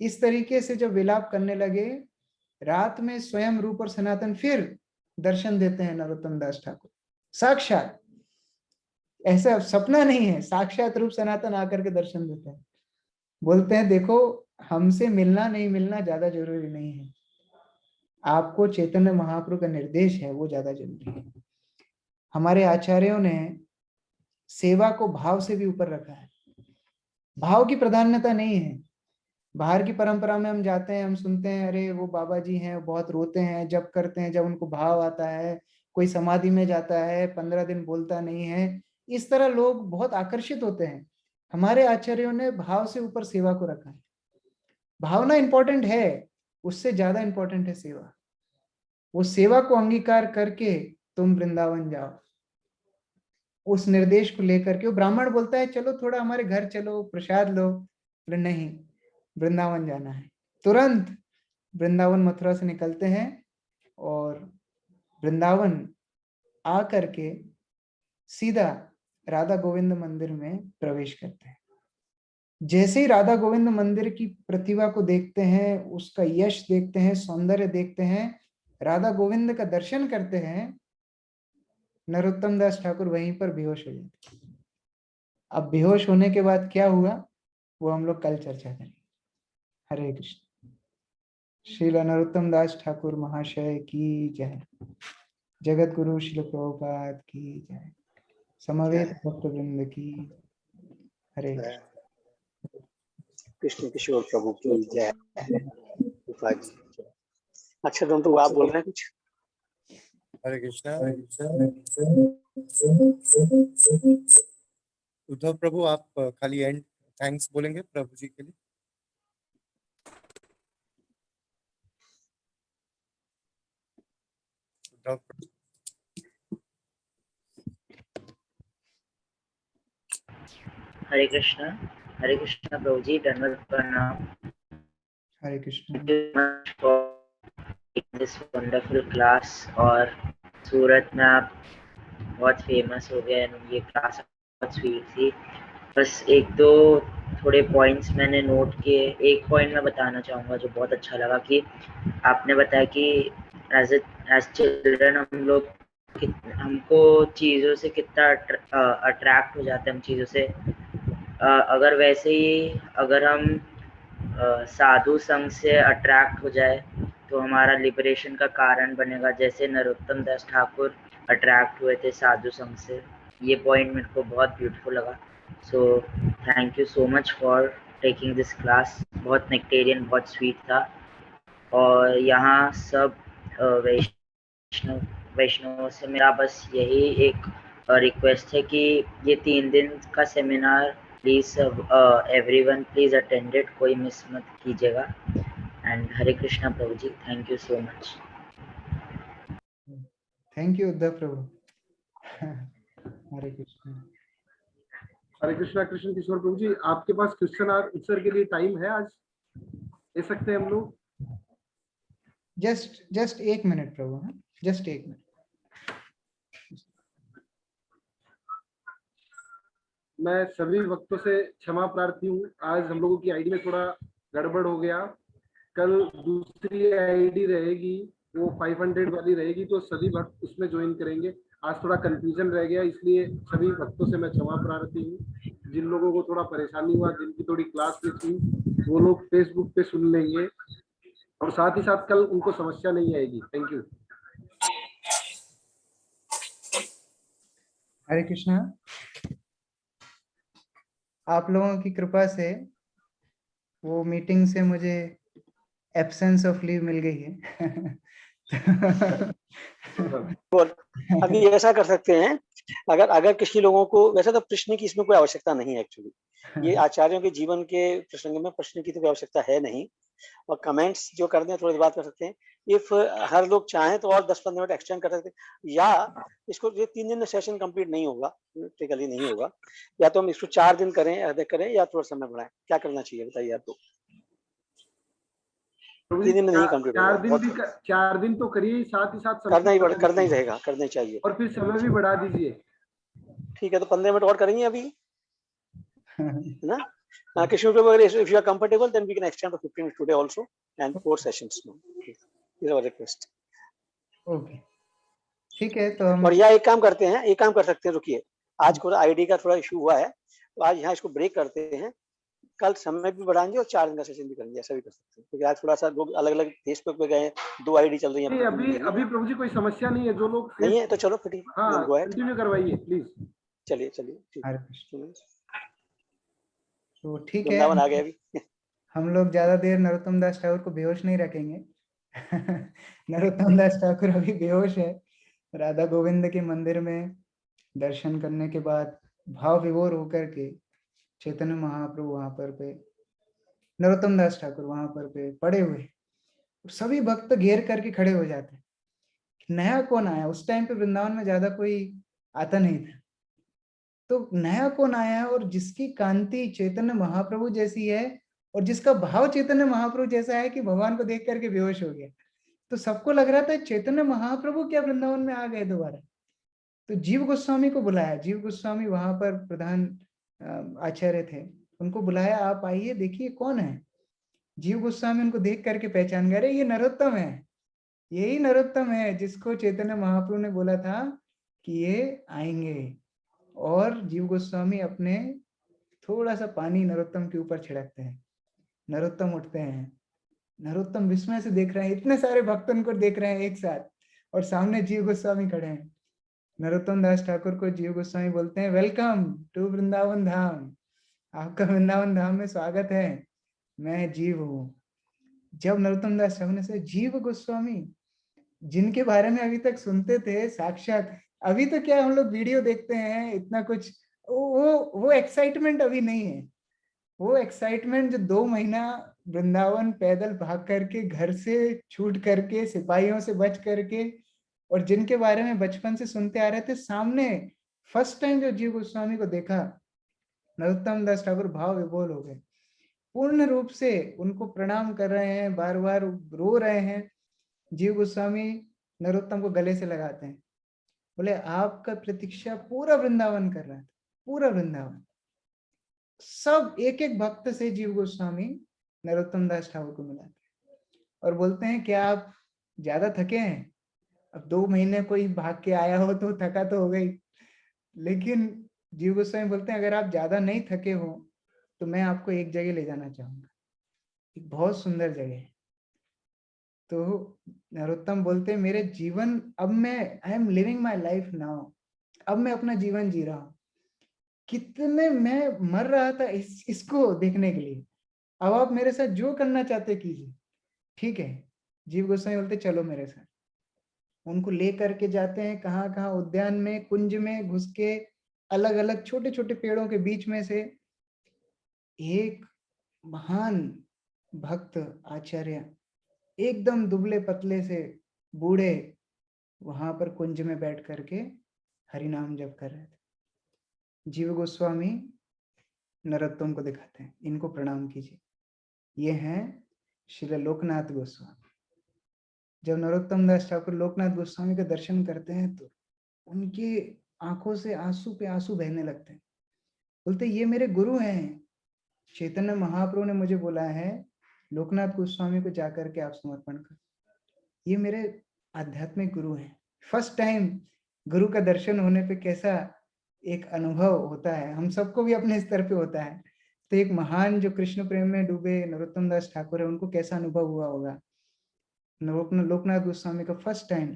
इस तरीके से जब विलाप करने लगे, रात में स्वयं रूप और सनातन फिर दर्शन देते हैं नरोत्तम दास ठाकुर। साक्षात, ऐसा सपना नहीं है, साक्षात रूप सनातन आकर के दर्शन देते हैं। बोलते हैं, देखो हमसे मिलना नहीं मिलना ज्यादा जरूरी नहीं है, आपको चैतन्य महाप्रभु का निर्देश है वो ज्यादा जरूरी है। हमारे आचार्यों ने सेवा को भाव से भी ऊपर रखा है। भाव की प्राधान्यता नहीं है। बाहर की परंपरा में हम जाते हैं, हम सुनते हैं, अरे वो बाबा जी हैं, बहुत रोते हैं, जब करते हैं, जब उनको भाव आता है। कोई समाधि में जाता है, 15 दिन बोलता नहीं है। इस तरह लोग बहुत आकर्षित होते हैं। हमारे आचार्यों ने भाव से ऊपर सेवा को रखा है। भावना इंपॉर्टेंट है, उससे ज्यादा इंपॉर्टेंट है सेवा। वो सेवा को अंगीकार करके तुम वृंदावन जाओ, उस निर्देश को लेकर के। वो ब्राह्मण बोलता है, चलो थोड़ा हमारे घर चलो, प्रसाद लो। बोले नहीं, वृंदावन जाना है। तुरंत वृंदावन मथुरा से निकलते हैं और वृंदावन आ करके सीधा राधा गोविंद मंदिर में प्रवेश करते हैं। जैसे ही राधा गोविंद मंदिर की प्रतिभा को देखते हैं, उसका यश देखते हैं, सौंदर्य देखते हैं, राधा गोविंद का दर्शन करते हैं, नरोत्तम दास ठाकुर वहीं पर बेहोश हो जाते हैं। अब बेहोश होने के बाद क्या हुआ वो हम लोग कल चर्चा करेंगे। हरे कृष्ण। श्रील नरोत्तम दास ठाकुर महाशय की जय। जगत गुरु श्रील प्रभुपाद की जय। समवेत भक्त वृंद की हरे कृष्ण किशोर प्रभु की जय। अच्छा तो आप बोल रहे हैं कुछ? हरे कृष्णा। उद्धव प्रभु आप खाली एंड थैंक्स बोलेंगे प्रभु जी के लिए। हरे कृष्णा प्रभु जी, दंडवत प्रणाम। हरे कृष्ण। दिस वंडरफुल क्लास, और सूरत में आप बहुत फेमस हो गए, ये क्लास बहुत स्वीट थी। बस एक दो थोड़े पॉइंट्स मैंने नोट किए। एक पॉइंट मैं बताना चाहूँगा जो बहुत अच्छा लगा, कि आपने बताया कि एज चिल्ड्रन हम लोग हमको चीज़ों से कितना अट्रैक्ट हो जाते हैं, हम चीज़ों से। अगर वैसे ही अगर हम साधु संघ से अट्रैक्ट हो जाए तो हमारा लिबरेशन का कारण बनेगा, जैसे नरोत्तम दास ठाकुर अट्रैक्ट हुए थे साधु संघ से। ये पॉइंट मेरे को बहुत ब्यूटीफुल लगा। So thank you so much for taking this class. बहुत नेक्टेरियन, बहुत स्वीट था। और यहाँ सब वैष्णव से मेरा बस यही एक रिक्वेस्ट है कि ये 3 दिन का seminar please everyone please attended, कोई मिस मत कीजिएगा। And Hare Krishna Prabhu ji, thank you so much. Thank you Uddhav Prabhu. Hare Krishna. Hare Krishna. Krishna Kishore Prabhu ji, आपके पास क्वेश्चन आंसर के लिए टाइम है? आज ले सकते हैं हम लोग? जस्ट 1 मिनट प्रभु, जस्ट 1 मिनट। मैं सभी वक्तों से क्षमा प्रार्थी हूँ। आज हम लोगों की आईडी में थोड़ा गड़बड़ हो गया। कल दूसरी आईडी रहेगी, वो 500 वाली रहेगी, तो सभी भक्त उसमें ज्वाइन करेंगे। आज थोड़ा कंफ्यूजन रह गया, इसलिए सभी भक्तों से मैं क्षमा प्रार्थी हूँ। जिन लोगों को थोड़ा परेशानी हुआ, जिनकी थोड़ी क्लास मिस हुई, वो लोग फेसबुक पे सुन लेंगे। और साथ ही साथ कल उनको समस्या नहीं आएगी। Thank you. हरे कृष्णा। आप लोगों की कृपा से वो मीटिंग से मुझे एब्सेंस ऑफ लीव मिल गई है। बोल, अभी ऐसा कर सकते हैं, अगर अगर किसी लोगों को, वैसे तो प्रश्न की इसमें कोई आवश्यकता नहीं है एक्चुअली, ये आचार्यों के जीवन के प्रसंग में प्रश्न की तो कोई आवश्यकता है नहीं, और कमेंट्स जो करते हैं थोड़ी बात कर सकते हैं। इफ हर लोग चाहें तो और 10-15 मिनट एक्सटेंड कर सकते हैं, या इसको ये 3 दिन में सेशन कंप्लीट नहीं होगा, प्रैक्टिकली नहीं होगा, या तो हम इसको 4 दिन करें, अधिक करें, या थोड़ा समय बढ़ाएं, क्या करना चाहिए बताइए आप। तो 3 दिन में नहीं कंप्लीट होगा, 4 दिन तो करिए, साथ ही साथ करना ही रहेगा, करना ही चाहिए, और फिर समय भी बढ़ा दीजिए। ठीक है, तो 15 मिनट और करेंगे अभी, है ना? Kishore Prabhu, if you are comfortable, then we can extend to 15 minutes today also, and 4 sessions. This is our request. Okay, ठीक है। तो हम और या एक काम करते हैं, एक काम कर सकते हैं, रुकिए, आज को आईडी का थोड़ा इशू हुआ है, तो आज यहाँ इसको ब्रेक करते हैं, कल समय भी बढ़ाएंगे और 4 दिन का सेशन भी करेंगे, ऐसा भी कर सकते हैं, क्योंकि आज थोड़ा सा लोग अलग अलग फेसबुक पे गए, 2 आईडी चल रही है अभी प्रभु जी कोई समस्या नहीं है, जो लोग नहीं है तो चलो फिर कंटिन्यू करवाइए प्लीज। चलिए ठीक हरे कृष्ण। तो ठीक है, वृंदावन आ गया अभी। हम लोग ज्यादा देर नरोत्तम दास ठाकुर को बेहोश नहीं रखेंगे। नरोत्तम दास ठाकुर अभी बेहोश है। राधा गोविंद के मंदिर में दर्शन करने के बाद भाव विभोर होकर के चैतन्य महाप्रभु वहां पर पे, नरोत्तम दास ठाकुर वहां पर पे पड़े हुए, सभी भक्त घेर करके खड़े हो जाते हैं। नया कौन आया? उस टाइम पे वृंदावन में ज्यादा कोई आता नहीं था, तो नया कौन आया है और जिसकी कांति चैतन्य महाप्रभु जैसी है और जिसका भाव चैतन्य महाप्रभु जैसा है कि भगवान को देख करके बेहोश हो गया। तो सबको लग रहा था चैतन्य महाप्रभु क्या वृंदावन में आ गए दोबारा। तो जीव गोस्वामी को बुलाया। जीव गोस्वामी वहां पर प्रधान आचार्य थे, उनको बुलाया, आप आइए देखिए कौन है। जीव गोस्वामी उनको देख करके पहचान गए, अरे ये नरोत्तम है, यही नरोत्तम है जिसको चैतन्य महाप्रभु ने बोला था कि ये आएंगे। और जीव गोस्वामी अपने थोड़ा सा पानी नरोत्तम के ऊपर छिड़कते हैं, नरोत्तम उठते हैं। नरोत्तम विस्मय से देख रहे हैं, इतने सारे भक्त उनको देख रहे हैं एक साथ, और सामने जीव गोस्वामी खड़े हैं। नरोत्तम दास ठाकुर को जीव गोस्वामी बोलते हैं, वेलकम टू वृंदावन धाम, आपका वृंदावन धाम में स्वागत है, मैं जीव हूँ। जब नरोत्तम दास ठाकुर ने से जीव गोस्वामी, जिनके बारे में अभी तक सुनते थे, साक्षात अभी तो क्या हम लोग वीडियो देखते हैं, इतना कुछ वो एक्साइटमेंट अभी नहीं है। वो एक्साइटमेंट जो 2 महीना वृंदावन पैदल भाग करके, घर से छूट करके, सिपाहियों से बच करके, और जिनके बारे में बचपन से सुनते आ रहे थे, सामने फर्स्ट टाइम जो जीव गोस्वामी को देखा, नरोत्तम दास ठाकुर भाव विभोर हो गए, पूर्ण रूप से उनको प्रणाम कर रहे हैं, बार बार रो रहे हैं। जीव गोस्वामी नरोत्तम को गले से लगाते हैं, बोले आपका प्रतीक्षा पूरा वृंदावन कर रहा था, पूरा वृंदावन। सब एक एक भक्त से जीव गोस्वामी नरोत्तम दास ठाकुर को मिलाते हैं और बोलते हैं क्या आप ज्यादा थके हैं? अब 2 महीने कोई भाग के आया हो तो थका तो हो गई, लेकिन जीव गोस्वामी बोलते हैं अगर आप ज्यादा नहीं थके हो तो मैं आपको एक जगह ले जाना चाहूंगा, एक बहुत सुंदर जगह है। तो नरोत्तम बोलते हैं मेरे जीवन, अब मैं I am living my life now, अब मैं अपना जीवन जी रहा हूँ। कितने मैं मर रहा था इसको देखने के लिए, अब आप मेरे साथ जो करना चाहते कीजिए। ठीक है, जीव गोस्वामी बोलते चलो मेरे साथ। उनको ले करके जाते हैं कहाँ कहाँ, उद्यान में, कुंज में घुस के, अलग अलग छोटे छोटे पेड़ों के बीच में से एक महान भक्त आचार्य, एकदम दुबले पतले से बूढ़े, वहां पर कुंज में बैठ करके हरि नाम जप कर रहे थे। जीव गोस्वामी नरोत्तम को दिखाते हैं, इनको प्रणाम कीजिए, ये हैं श्री लोकनाथ गोस्वामी। जब नरोत्तम दास ठाकुर लोकनाथ गोस्वामी का दर्शन करते हैं तो उनकी आंखों से आंसू पे आंसू बहने लगते हैं। बोलते ये मेरे गुरु हैं, चैतन्य महाप्रभु ने मुझे बोला है लोकनाथ गोस्वामी को जाकर के आप समर्पण कर, ये मेरे आध्यात्मिक गुरु हैं। फर्स्ट टाइम गुरु का दर्शन होने पे कैसा एक अनुभव होता है, हम सबको भी अपने स्तर पे होता है। तो एक महान जो कृष्ण प्रेम में डूबे नरोत्तम दास ठाकुर है, उनको कैसा अनुभव हुआ होगा। लोकनाथ गोस्वामी का फर्स्ट टाइम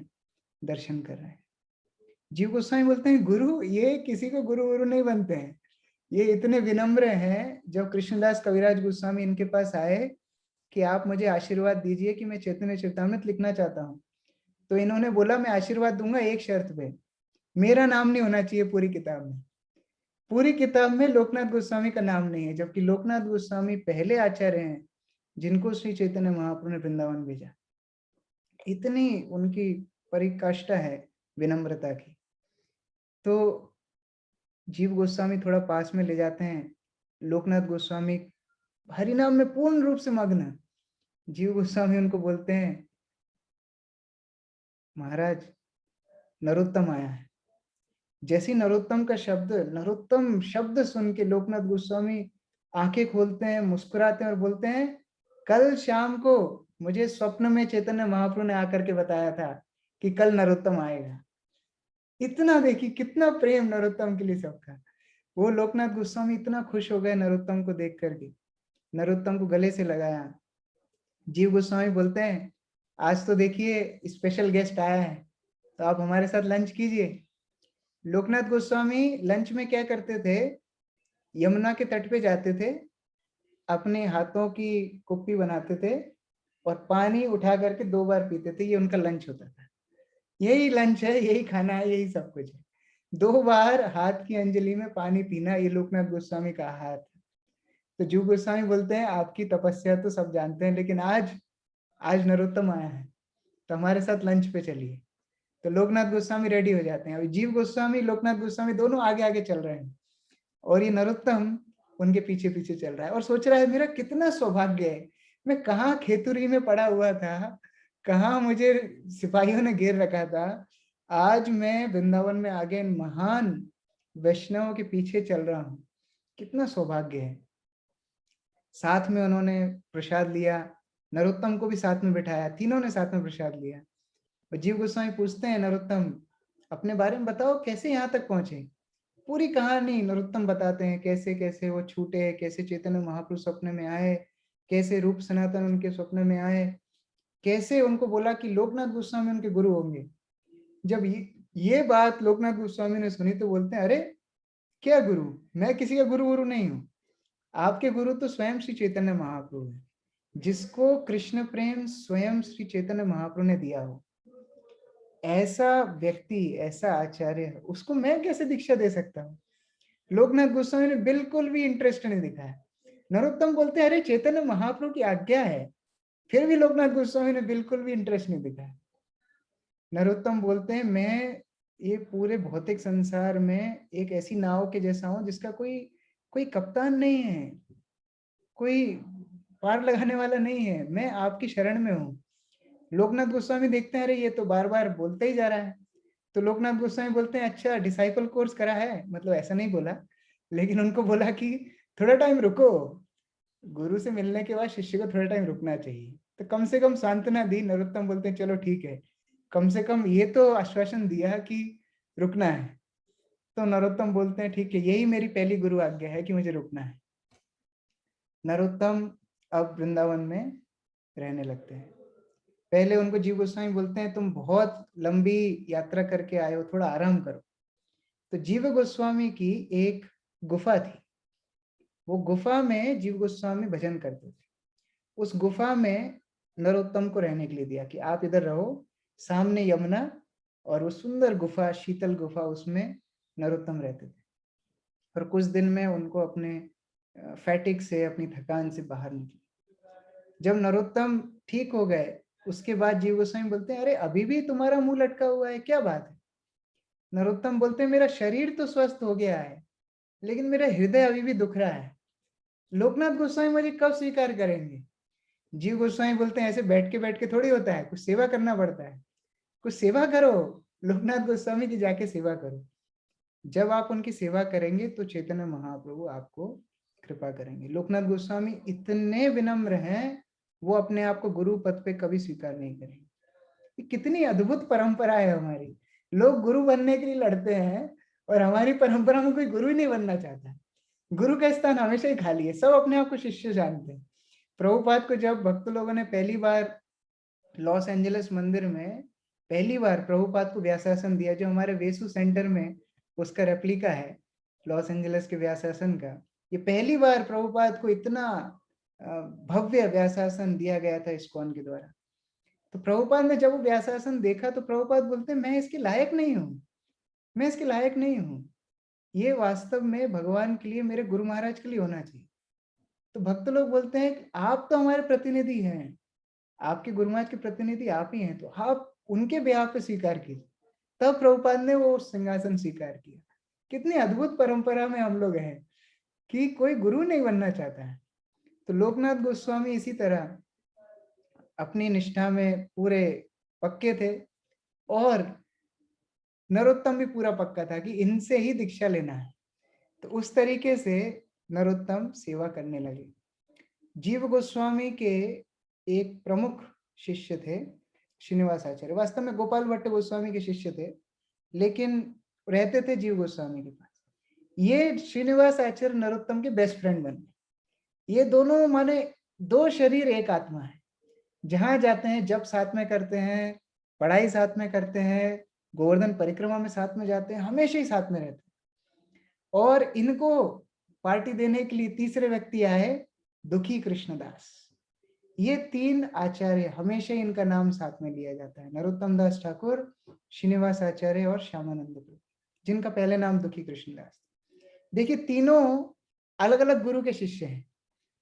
दर्शन कर रहे हैं। जीव गोस्वामी बोलते हैं गुरु, ये किसी को गुरु गुरु नहीं बनते हैं, ये इतने विनम्र हैं। जब कृष्णदास कविराज गोस्वामी इनके पास आए कि आप मुझे आशीर्वाद दीजिए कि मैं चैतन्य चरितामृत लिखना चाहता हूँ, तो इन्होंने बोला मैं आशीर्वाद दूंगा एक शर्त पे, मेरा नाम नहीं होना चाहिए पूरी किताब में। पूरी किताब में लोकनाथ गोस्वामी का नाम नहीं है, जबकि लोकनाथ गोस्वामी पहले आचार्य हैं जिनको श्री चैतन्य महाप्रभु ने वृंदावन भेजा। इतनी उनकी परिकाष्ठा है विनम्रता की। तो जीव गोस्वामी थोड़ा पास में ले जाते हैं। लोकनाथ गोस्वामी हरिनाम में पूर्ण रूप से मग्न। जीव गोस्वामी उनको बोलते हैं महाराज नरोत्तम आया है। जैसे नरोत्तम का शब्द, नरोत्तम शब्द सुन के लोकनाथ गोस्वामी आंखें खोलते हैं, मुस्कुराते हैं और बोलते हैं कल शाम को मुझे स्वप्न में चैतन्य महाप्रभु ने आकर के बताया था कि कल नरोत्तम आएगा। इतना देखिए कितना प्रेम नरोत्तम के लिए सबका। वो लोकनाथ गोस्वामी इतना खुश हो गए नरोत्तम को देख करके, नरोत्तम को गले से लगाया। जीव गोस्वामी बोलते हैं आज तो देखिए स्पेशल गेस्ट आया है, तो आप हमारे साथ लंच कीजिए। लोकनाथ गोस्वामी लंच में क्या करते थे, यमुना के तट पे जाते थे, अपने हाथों की कुप्पी बनाते थे और पानी उठा करके 2 बार पीते थे। ये उनका लंच होता था। यही लंच है, यही खाना है, यही सब कुछ है। 2 बार हाथ की अंजलि में पानी पीना, ये लोकनाथ गोस्वामी का आहार था। तो जीव गोस्वामी बोलते हैं आपकी तपस्या तो सब जानते हैं, लेकिन आज नरोत्तम आया है तो हमारे साथ लंच पे चलिए। तो लोकनाथ गोस्वामी रेडी हो जाते हैं। अभी जीव गोस्वामी लोकनाथ गोस्वामी दोनों आगे आगे चल रहे हैं और ये नरोत्तम उनके पीछे पीछे चल रहा है और सोच रहा है मेरा कितना सौभाग्य है, मैं कहाँ खेतुरी में पड़ा हुआ था, कहाँ मुझे सिपाहियों ने घेर रखा था, आज मैं वृंदावन में आगे महान वैष्णवों के पीछे चल रहा हूँ, कितना सौभाग्य है। साथ में उन्होंने प्रसाद लिया, नरोत्तम को भी साथ में बिठाया, तीनों ने साथ में प्रसाद लिया। और जीव गोस्वामी पूछते हैं नरोत्तम अपने बारे में बताओ, कैसे यहाँ तक पहुंचे। पूरी कहानी नरोत्तम बताते हैं, कैसे कैसे वो छूटे, कैसे चैतन्य महाप्रभु स्वप्न में आए, कैसे रूप सनातन उनके स्वप्न में आए, कैसे उनको बोला कि लोकनाथ गोस्वामी उनके गुरु होंगे। जब ये बात लोकनाथ गोस्वामी ने सुनी तो बोलते हैं अरे क्या गुरु, मैं किसी का गुरु नहीं हूँ, आपके गुरु तो स्वयं श्री चैतन्य महाप्रभु है, जिसको कृष्ण प्रेम स्वयं श्री चैतन्य महाप्रभु ने दिया हो। ऐसा व्यक्ति, ऐसा आचार्य, उसको मैं कैसे दीक्षा दे सकता हूँ। लोकनाथ गोस्वामी ने बिल्कुल भी इंटरेस्ट नहीं दिखाया। नरोत्तम बोलते हैं अरे चैतन्य महाप्रभु की आज्ञा है, फिर भी लोकनाथ गोस्वामी ने बिल्कुल भी इंटरेस्ट नहीं दिखाया। नरोत्तम बोलते हैं मैं ये पूरे भौतिक संसार में एक ऐसी नाव के जैसा हूं जिसका कोई कप्तान नहीं है, कोई पार लगाने वाला नहीं है, मैं आपकी शरण में हूँ। लोकनाथ गोस्वामी देखते हैं अरे ये तो बार बार बोलते ही जा रहा है। तो लोकनाथ गोस्वामी बोलते हैं अच्छा डिसाइपल कोर्स करा है, मतलब ऐसा नहीं बोला, लेकिन उनको बोला कि थोड़ा टाइम रुको, गुरु से मिलने के बाद शिष्य को थोड़ा टाइम रुकना चाहिए। तो कम से कम सांत्वना दी। नरोत्तम बोलते हैं चलो ठीक है, कम से कम ये तो आश्वासन दिया कि रुकना है। तो नरोत्तम बोलते हैं ठीक है, यही मेरी पहली गुरु आज्ञा है कि मुझे रुकना है। नरोत्तम अब वृंदावन में रहने लगते हैं। पहले उनको जीव गोस्वामी बोलते हैं तुम बहुत लंबी यात्रा करके आए हो, थोड़ा आराम करो। तो जीव गोस्वामी की एक गुफा थी, वो गुफा में जीव गोस्वामी भजन करते थे। उस गुफा में नरोत्तम को रहने के लिए दिया कि आप इधर रहो, सामने यमुना और वो सुंदर गुफा, शीतल गुफा, उसमें नरोत्तम रहते थे। और कुछ दिन में उनको अपने फैटिक से, अपनी थकान से बाहर निकले। जब नरोत्तम ठीक हो गए उसके बाद जीव गोस्वामी बोलते हैं अरे अभी भी तुम्हारा मुंह लटका हुआ है, क्या बात है। नरोत्तम बोलते हैं मेरा शरीर तो स्वस्थ हो गया है लेकिन मेरा हृदय अभी भी दुख रहा है, लोकनाथ गोस्वामी मुझे कब स्वीकार करेंगे। जीव गोस्वामी बोलते हैं ऐसे बैठ के थोड़ी होता है, कुछ सेवा करना पड़ता है, कुछ सेवा करो, लोकनाथ गोस्वामी की जाके सेवा करो। जब आप उनकी सेवा करेंगे तो चैतन्य महाप्रभु आपको कृपा करेंगे। लोकनाथ गोस्वामी इतने विनम्र हैं, वो अपने आप को गुरु पद पे कभी स्वीकार नहीं करेंगे। कितनी अद्भुत परंपरा है हमारी, लोग गुरु बनने के लिए लड़ते हैं और हमारी परंपरा में कोई गुरु ही नहीं बनना चाहता। गुरु का स्थान हमेशा ही खाली है, सब अपने आप को शिष्य जानते हैं। प्रभुपाद को जब भक्त लोगों ने पहली बार लॉस एंजलिस मंदिर में पहली बार प्रभुपाद को व्यासासन दिया, जो हमारे वेसु सेंटर में उसका रेप्लिका है लॉस एंजलिस के व्यासासन का। ये पहली बार प्रभुपाद को इतना भव्य व्यासासन दिया गया था इस्कॉन के द्वारा। तो प्रभुपाद ने जब वो व्यासासन देखा तो प्रभुपाद बोलते मैं इसके लायक नहीं हूँ, मैं इसके लायक नहीं हूँ, ये वास्तव में भगवान के लिए, मेरे गुरु महाराज के लिए होना चाहिए। तो भक्त लोग बोलते हैं कि आप तो हमारे प्रतिनिधि हैं, आपके गुरु महाराज के प्रतिनिधि आप ही हैं, तो आप उनके ब्याह पे स्वीकार कीजिए। तब प्रभुपाद ने वो सिंहासन स्वीकार किया। कितनी अद्भुत परंपरा में हम लोग हैं कि कोई गुरु नहीं बनना चाहता है। तो लोकनाथ गोस्वामी इसी तरह अपनी निष्ठा में पूरे पक्के थे, और नरोत्तम भी पूरा पक्का था कि इनसे ही दीक्षा लेना है। तो उस तरीके से नरोत्तम सेवा करने लगे। जीव गोस्वामी के एक प्रमुख शिष्य थे श्रीनिवास आचार्य, वास्तव में गोपाल भट्ट गोस्वामी के शिष्य थे, लेकिन रहते थे जीव गोस्वामी के पास। ये श्रीनिवास आचार्य नरोत्तम के बेस्ट फ्रेंड बन गए। ये दोनों माने दो शरीर एक आत्मा है। जहां जाते हैं जब साथ में करते हैं, पढ़ाई साथ में करते हैं, गोवर्धन परिक्रमा में साथ में जाते हैं, हमेशा ही साथ में रहते हैं। और इनको पार्टी देने के लिए तीसरे व्यक्ति आए, दुखी कृष्णदास। ये तीन आचार्य हमेशा इनका नाम साथ में लिया जाता है, नरोत्तम दास ठाकुर, श्रीनिवास आचार्य और श्यामानंद प्रभु, जिनका पहले नाम दुखी कृष्णदास। देखिए तीनों अलग अलग गुरु के शिष्य हैं।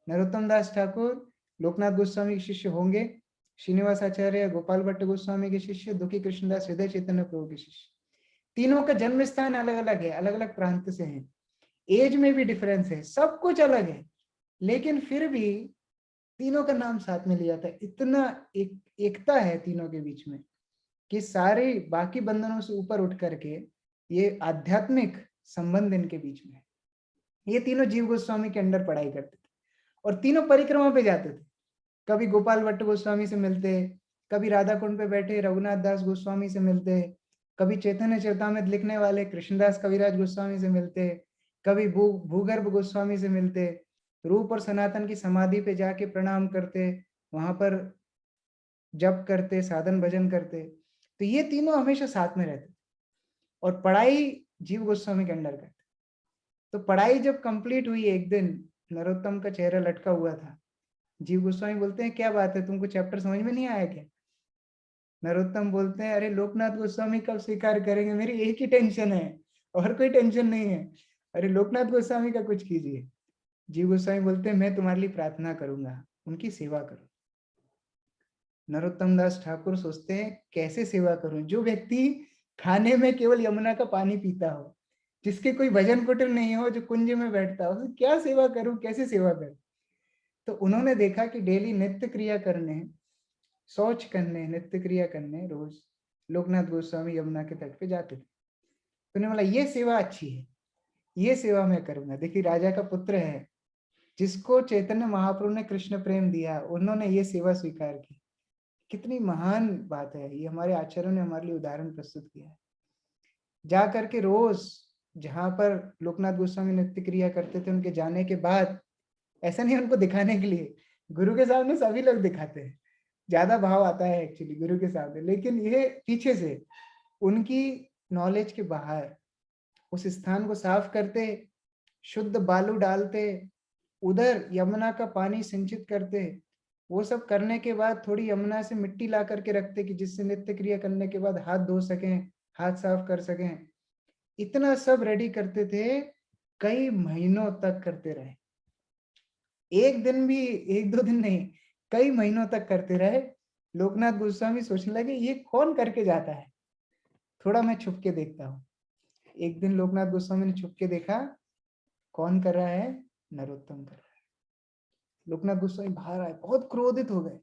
नरोत्तम दास ठाकुर लोकनाथ गोस्वामी के शिष्य होंगे, श्रीनिवास आचार्य गोपाल भट्ट गोस्वामी के शिष्य, दुखी कृष्णदास हृदय चैतन्य प्रभु के शिष्य। तीनों का जन्म स्थान अलग अलग है, अलग अलग प्रांत से हैं, एज में भी डिफरेंस है, सब कुछ अलग है, लेकिन फिर भी तीनों का नाम साथ में लिया था। इतना एकता है तीनों के बीच में कि सारे बाकी बंधनों से ऊपर उठ करके ये आध्यात्मिक संबंध इनके बीच में है। ये तीनों जीव गोस्वामी के अंडर पढ़ाई करते थे और तीनों परिक्रमा पे जाते थे। कभी गोपाल भट्ट गोस्वामी से मिलते, कभी राधा कुंड पे बैठे रघुनाथ दास गोस्वामी से मिलते, कभी चैतन्य चरितामृत लिखने वाले कृष्णदास कविराज गोस्वामी से मिलते, कभी भूगर्भ गोस्वामी से मिलते, रूप और सनातन की समाधि पे जाके प्रणाम करते, वहां पर जप करते, साधन भजन करते। तो ये तीनों हमेशा साथ में रहते और पढ़ाई जीव गोस्वामी के अंडर करते। तो पढ़ाई जब कंप्लीट हुई, एक दिन नरोत्तम का चेहरा लटका हुआ था। जीव गोस्वामी बोलते हैं क्या बात है, तुमको चैप्टर समझ में नहीं आया क्या? नरोत्तम बोलते हैं अरे लोकनाथ गोस्वामी कब स्वीकार करेंगे, मेरी एक ही टेंशन है और कोई टेंशन नहीं है, अरे लोकनाथ गोस्वामी का कुछ कीजिए। जीव गोस्वामी बोलते हैं मैं तुम्हारे लिए प्रार्थना करूंगा, उनकी सेवा करो। नरोत्तम दास ठाकुर सोचते हैं कैसे सेवा करूं, जो व्यक्ति खाने में केवल यमुना का पानी पीता हो, जिसके कोई भजन कुटिल नहीं हो, जो कुंज में बैठता हो, क्या सेवा करूं, कैसे सेवा करूं? तो उन्होंने देखा कि डेली नित्य क्रिया करने, शौच करने, नित्य क्रिया करने रोज लोकनाथ गोस्वामी यमुना के तट पे जाते थे। तो उन्होंने बोला ये सेवा अच्छी है, ये सेवा मैं करूंगा। देखिए राजा का पुत्र है, जिसको चैतन्य महाप्रभु ने कृष्ण प्रेम दिया, उन्होंने ये सेवा स्वीकार की। कितनी महान बात है ये, हमारे आचार्यों ने हमारे लिए उदाहरण प्रस्तुत किया है। जा करके रोज जहां पर लोकनाथ गोस्वामी नित्य क्रिया करते थे, उनके जाने के बाद, ऐसा नहीं उनको दिखाने के लिए, गुरु के सामने सभी लोग दिखाते हैं, ज्यादा भाव आता है एक्चुअली गुरु के सामने, लेकिन ये पीछे से उनकी नॉलेज के बाहर उस स्थान को साफ करते, शुद्ध बालू डालते, उधर यमुना का पानी सिंचित करते। वो सब करने के बाद थोड़ी यमुना से मिट्टी ला करके रखते कि जिससे नित्य क्रिया करने के बाद हाथ धो सकें, हाथ साफ कर सकें। इतना सब रेडी करते थे, कई महीनों तक करते रहे। एक दिन भी, एक दो दिन नहीं, कई महीनों तक करते रहे। लोकनाथ गोस्वामी सोचने लगे ये कौन करके जाता है, थोड़ा मैं छुप के देखता हूँ। एक दिन लोकनाथ गोस्वामी ने छुप के देखा, कौन कर रहा है? नरोत्तम कर रहा है। लोकनाथ गोस्वामी बाहर आए, बहुत क्रोधित हो गए,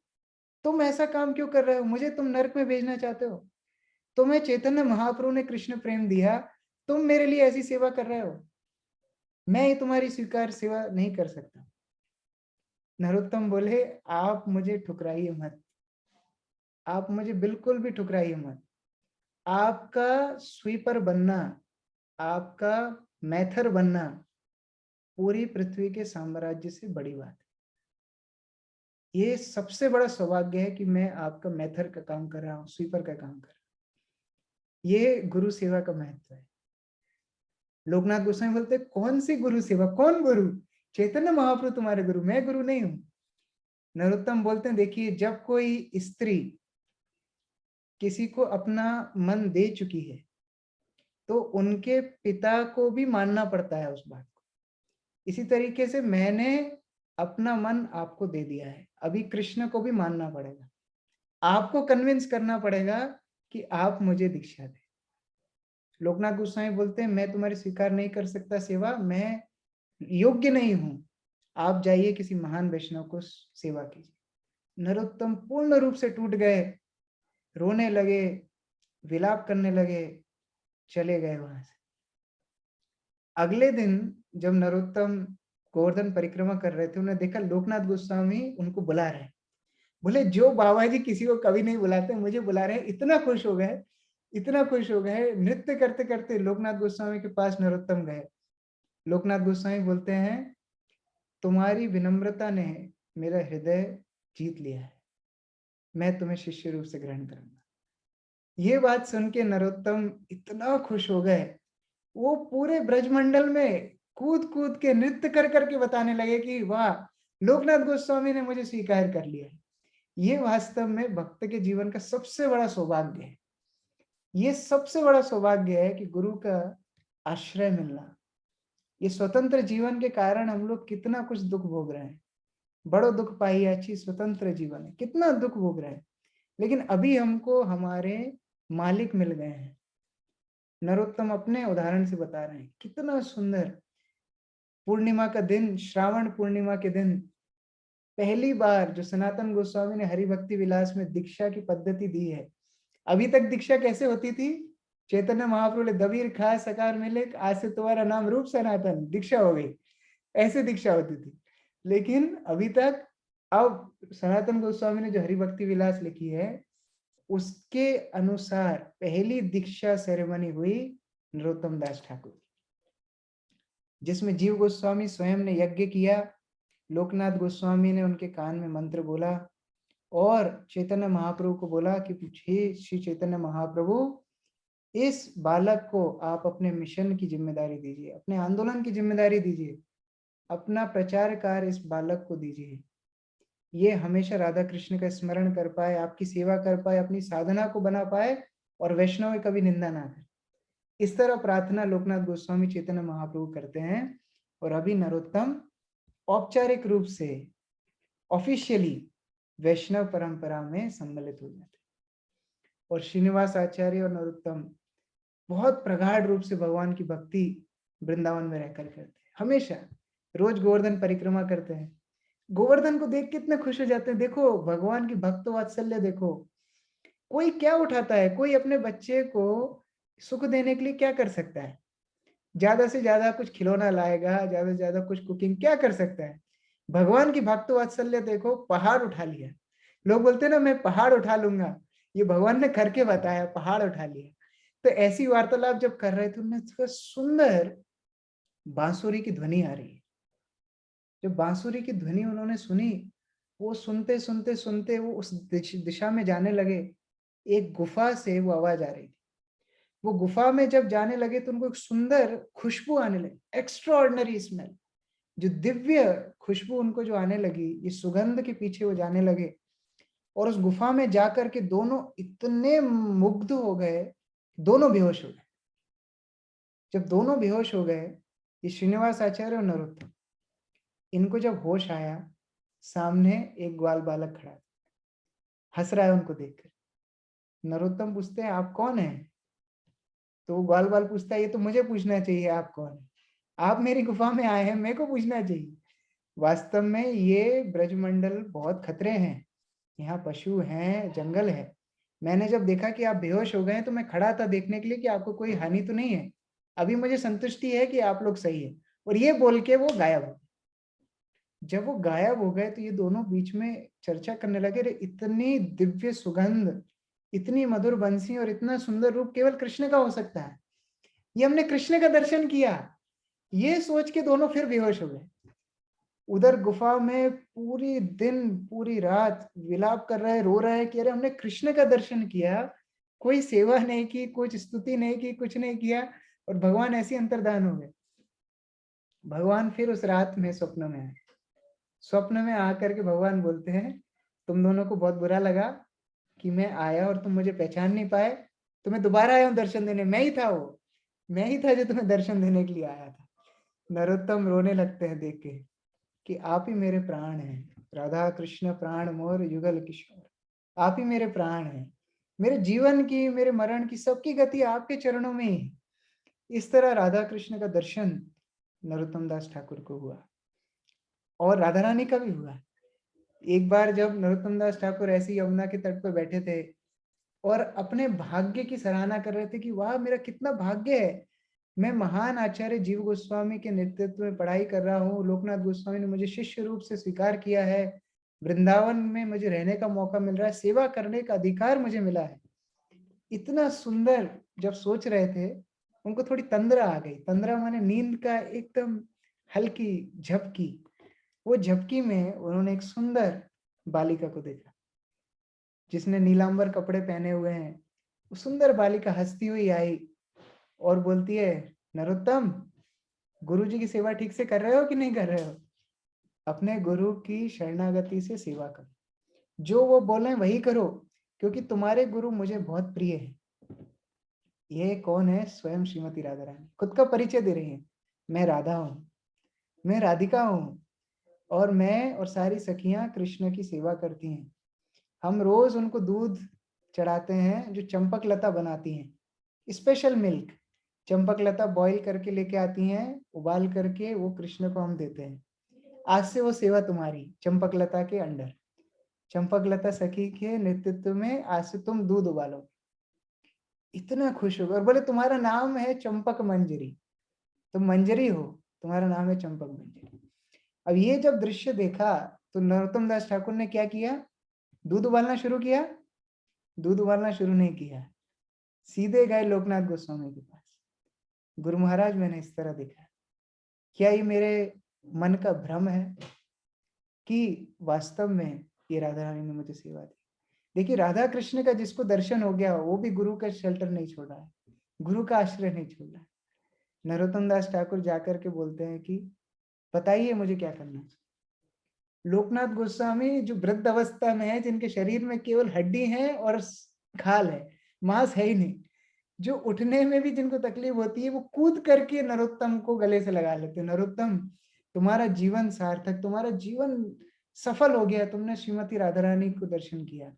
तुम ऐसा काम क्यों कर रहे हो, मुझे तुम नरक में भेजना चाहते हो? तुम्हें चैतन्य महाप्रभु ने कृष्ण प्रेम दिया, तुम मेरे लिए ऐसी सेवा कर रहे हो, मैं ये तुम्हारी स्वीकार सेवा नहीं कर सकता। नरोत्तम बोले आप मुझे ठुकराइए मत, आप मुझे बिल्कुल भी ठुकराइए मत। आपका स्वीपर बनना, आपका मैथर बनना पूरी पृथ्वी के साम्राज्य से बड़ी बात है। ये सबसे बड़ा सौभाग्य है कि मैं आपका मेथर का काम कर रहा हूँ, स्वीपर का काम कर रहा हूँ। ये गुरु सेवा का महत्व है। लोकनाथ गोस्वामी बोलते कौन सी गुरु सेवा, कौन गुरु? चैतन्य महाप्रभु तुम्हारे गुरु, मैं गुरु नहीं हूं। नरोत्तम बोलते हैं देखिए, जब कोई स्त्री किसी को अपना मन दे चुकी है तो उनके पिता को भी मानना पड़ता है उस बात को। इसी तरीके से मैंने अपना मन आपको दे दिया है, अभी कृष्ण को भी मानना पड़ेगा, आपको कन्विंस करना पड़ेगा कि आप मुझे दीक्षा दें। लोकनाथ गोस्वामी बोलते हैं मैं तुम्हारी स्वीकार नहीं कर सकता सेवा, मैं योग्य नहीं हूं, आप जाइए किसी महान वैष्णव को सेवा कीजिए। नरोत्तम पूर्ण रूप से टूट गए, रोने लगे, विलाप करने लगे, चले गए वहां से। अगले दिन जब नरोत्तम गोवर्धन परिक्रमा कर रहे थे, उन्हें देखा लोकनाथ गोस्वामी उनको बुला रहे हैं। बोले जो बाबा जी किसी को कभी नहीं बुलाते, मुझे बुला रहे हैं। इतना खुश हो गए, इतना खुश हो गए। नृत्य करते करते लोकनाथ गोस्वामी के पास नरोत्तम गए। लोकनाथ गोस्वामी बोलते हैं तुम्हारी विनम्रता ने मेरा हृदय जीत लिया है, मैं तुम्हें शिष्य रूप से ग्रहण करूंगा। ये बात सुन के नरोत्तम इतना खुश हो गए, वो पूरे ब्रजमंडल में कूद कूद के नृत्य कर करके बताने लगे कि वाह, लोकनाथ गोस्वामी ने मुझे स्वीकार कर लिया है। ये वास्तव में भक्त के जीवन का सबसे बड़ा सौभाग्य है। ये सबसे बड़ा सौभाग्य है कि गुरु का आश्रय मिलना। ये स्वतंत्र जीवन के कारण हम लोग कितना कुछ दुख भोग रहे हैं। बड़ो दुख पाई अच्छी स्वतंत्र जीवन है, कितना दुख भोग रहे हैं, लेकिन अभी हमको हमारे मालिक मिल गए हैं। नरोत्तम अपने उदाहरण से बता रहे हैं कितना सुंदर। पूर्णिमा का दिन, श्रावण पूर्णिमा के दिन पहली बार जो सनातन गोस्वामी ने हरि भक्ति विलास में दीक्षा की पद्धति दी है। अभी तक दीक्षा कैसे होती थी? चैतन्य महाप्रभु ने दबीर खा सकार मिले, आज से तुम्हारा नाम रूप सनातन, दीक्षा हो गई, ऐसे दीक्षा होती थी। लेकिन अभी तक, अब सनातन गोस्वामी ने जो हरि भक्ति विलास लिखी है उसके अनुसार पहली दीक्षा सेरेमनी हुई नरोत्तम दास ठाकुर, जिसमें जीव गोस्वामी स्वयं ने यज्ञ किया, लोकनाथ गोस्वामी ने उनके कान में मंत्र बोला और चैतन्य महाप्रभु को बोला कि हे श्री चैतन्य महाप्रभु, इस बालक को आप अपने मिशन की जिम्मेदारी दीजिए, अपने आंदोलन की जिम्मेदारी दीजिए, अपना प्रचार कार्य इस बालक को दीजिए, ये हमेशा राधा कृष्ण का स्मरण कर पाए, आपकी सेवा कर पाए, अपनी साधना को बना पाए और वैष्णव की कभी निंदा ना करे। इस तरह प्रार्थना लोकनाथ गोस्वामी चैतन्य महाप्रभु करते हैं। और अभी नरोत्तम औपचारिक रूप से ऑफिशियली वैष्णव परंपरा में सम्मिलित हो जाते। और श्रीनिवास आचार्य और नरोत्तम बहुत प्रगाढ़ रूप से भगवान की भक्ति वृंदावन में रहकर करते हैं। हमेशा रोज गोवर्धन परिक्रमा करते हैं। गोवर्धन को देख कितने खुश हो जाते हैं। देखो भगवान की भक्त वात्सल्य देखो। कोई क्या उठाता है, कोई अपने बच्चे को सुख देने के लिए क्या कर सकता है? ज्यादा से ज्यादा कुछ खिलौना लाएगा, ज्यादा से ज्यादा कुछ कुकिंग, क्या कर सकता है? भगवान की भक्त वात्सल्य देखो, पहाड़ उठा लिया। लोग बोलते हैं ना मैं पहाड़ उठा लूंगा, ये भगवान ने करके बताया, पहाड़ उठा लिया। तो ऐसी वार्तालाप जब कर रहे थे, उनमें सुंदर बांसुरी की ध्वनि आ रही है। जब बांसुरी की ध्वनि उन्होंने सुनी, वो सुनते सुनते सुनते वो उस दिशा में जाने लगे। एक गुफा से वो आवाज आ रही थी। वो गुफा में जब जाने लगे तो उनको एक सुंदर खुशबू आने लगी, एक्स्ट्राऑर्डिनरी स्मेल, जो दिव्य खुशबू उनको जो आने लगी, ये सुगंध के पीछे वो जाने लगे। और उस गुफा में जाकर के दोनों इतने मुग्ध हो गए, दोनों बेहोश हो गए। जब दोनों बेहोश हो गए, ये श्रीनिवास आचार्य और नरोत्तम, इनको जब होश आया, सामने एक ग्वाल बालक खड़ा हंस रहा है उनको देखकर। नरोत्तम पूछते हैं आप कौन हैं? तो वो ग्वाल बाल पूछता है ये तो मुझे पूछना चाहिए, आप कौन है? आप मेरी गुफा में आए हैं, मेरे को पूछना चाहिए। वास्तव में ये ब्रजमंडल बहुत खतरे हैं, यहाँ पशु हैं, जंगल है। मैंने जब देखा कि आप बेहोश हो गए तो मैं खड़ा था देखने के लिए कि आपको कोई हानि तो नहीं है, अभी मुझे संतुष्टि है कि आप लोग सही है। और ये बोल के वो गायब हो गए। जब वो गायब हो गए तो ये दोनों बीच में चर्चा करने लगे, रे इतनी दिव्य सुगंध, इतनी मधुर बंसी और इतना सुंदर रूप केवल कृष्ण का हो सकता है। ये हमने कृष्ण का दर्शन किया, ये सोच के दोनों फिर बेहोश हो गए। उधर गुफा में पूरी दिन पूरी रात विलाप कर रहा है, रो रहा है कि अरे हमने कृष्ण का दर्शन किया, कोई सेवा नहीं की, कुछ स्तुति नहीं की, कुछ नहीं किया, और भगवान ऐसे अंतर्धान हो गए। भगवान फिर उस रात में स्वप्न में आए। स्वप्न में आकर के भगवान बोलते हैं, तुम दोनों को बहुत बुरा लगा कि मैं आया और तुम मुझे पहचान नहीं पाए, तो मैं दोबारा आया हूँ दर्शन देने। मैं ही था वो, मैं ही था जो तुम्हें दर्शन देने के लिए आया था। नरोत्तम रोने लगते हैं देख के कि आप ही मेरे प्राण हैं, राधा कृष्ण प्राण मोर युगल किशोर, आप ही मेरे प्राण हैं, मेरे जीवन की, मेरे मरण की, सबकी गति आपके चरणों में ही। इस तरह राधा कृष्ण का दर्शन नरोत्तम दास ठाकुर को हुआ, और राधा रानी का भी हुआ। एक बार जब नरोत्तम दास ठाकुर ऐसी यमुना के तट पर बैठे थे और अपने भाग्य की सराहना कर रहे थे कि वाह मेरा कितना भाग्य है, मैं महान आचार्य जीव गोस्वामी के नेतृत्व में पढ़ाई कर रहा हूँ, लोकनाथ गोस्वामी ने मुझे शिष्य रूप से स्वीकार किया है, वृंदावन में मुझे रहने का मौका मिल रहा है, सेवा करने का अधिकार मुझे मिला है। इतना सुंदर जब सोच रहे थे, उनको थोड़ी तंद्रा आ गई। तंद्रा माने नींद का एकदम हल्की झपकी। वो झपकी में उन्होंने एक सुंदर बालिका को देखा जिसने नीलांबर कपड़े पहने हुए हैं। वो सुंदर बालिका हंसती हुई आई और बोलती है, नरोत्तम, गुरुजी की सेवा ठीक से कर रहे हो कि नहीं कर रहे हो? अपने गुरु की शरणागति से सेवा करो, जो वो बोले वही करो, क्योंकि तुम्हारे गुरु मुझे बहुत प्रिय है। ये कौन है? स्वयं श्रीमती राधा रानी खुद का परिचय दे रही है। मैं राधा हूँ, मैं राधिका हूँ, और मैं और सारी सखियां कृष्ण की सेवा करती हैं। हम रोज उनको दूध चढ़ाते हैं जो चंपक लता बनाती हैं, स्पेशल मिल्क। चंपक लता बॉईल करके लेके आती हैं, उबाल करके वो कृष्ण को हम देते हैं। आज से वो सेवा तुम्हारी, चंपक लता के अंडर, चंपक लता सखी के नेतृत्व में आज से तुम दूध उबालो। इतना खुश हो गए और बोले तुम्हारा नाम है चंपक मंजरी, तुम मंजरी हो, तुम्हारा नाम है चंपक मंजरी। अब ये जब दृश्य देखा तो नरोत्तम दास ठाकुर ने क्या किया? दूध उबालना शुरू किया? दूध उबालना शुरू नहीं किया, सीधे गए लोकनाथ गोस्वामी के पास। गुरु महाराज, मैंने इस तरह देखा, क्या ये मेरे मन का भ्रम है कि वास्तव में ये राधा रानी ने मुझे सेवा दी? देखिए, राधा कृष्ण का जिसको दर्शन हो गया वो भी गुरु का शेल्टर नहीं छोड़ा है, गुरु का आश्रय नहीं छोड़ा है। नरोत्तम दास ठाकुर जाकर के बोलते हैं कि बताइए मुझे क्या करना है। लोकनाथ गोस्वामी जो वृद्ध अवस्था में है, जिनके शरीर में केवल हड्डी है और खाल है, मांस है ही नहीं, जो उठने में भी जिनको तकलीफ होती है, वो कूद करके नरोत्तम को गले से लगा लेते हैं। नरोत्तम, तुम्हारा जीवन सार्थक, तुम्हारा जीवन सफल हो गया, तुमने श्रीमती राधा रानी को दर्शन किया,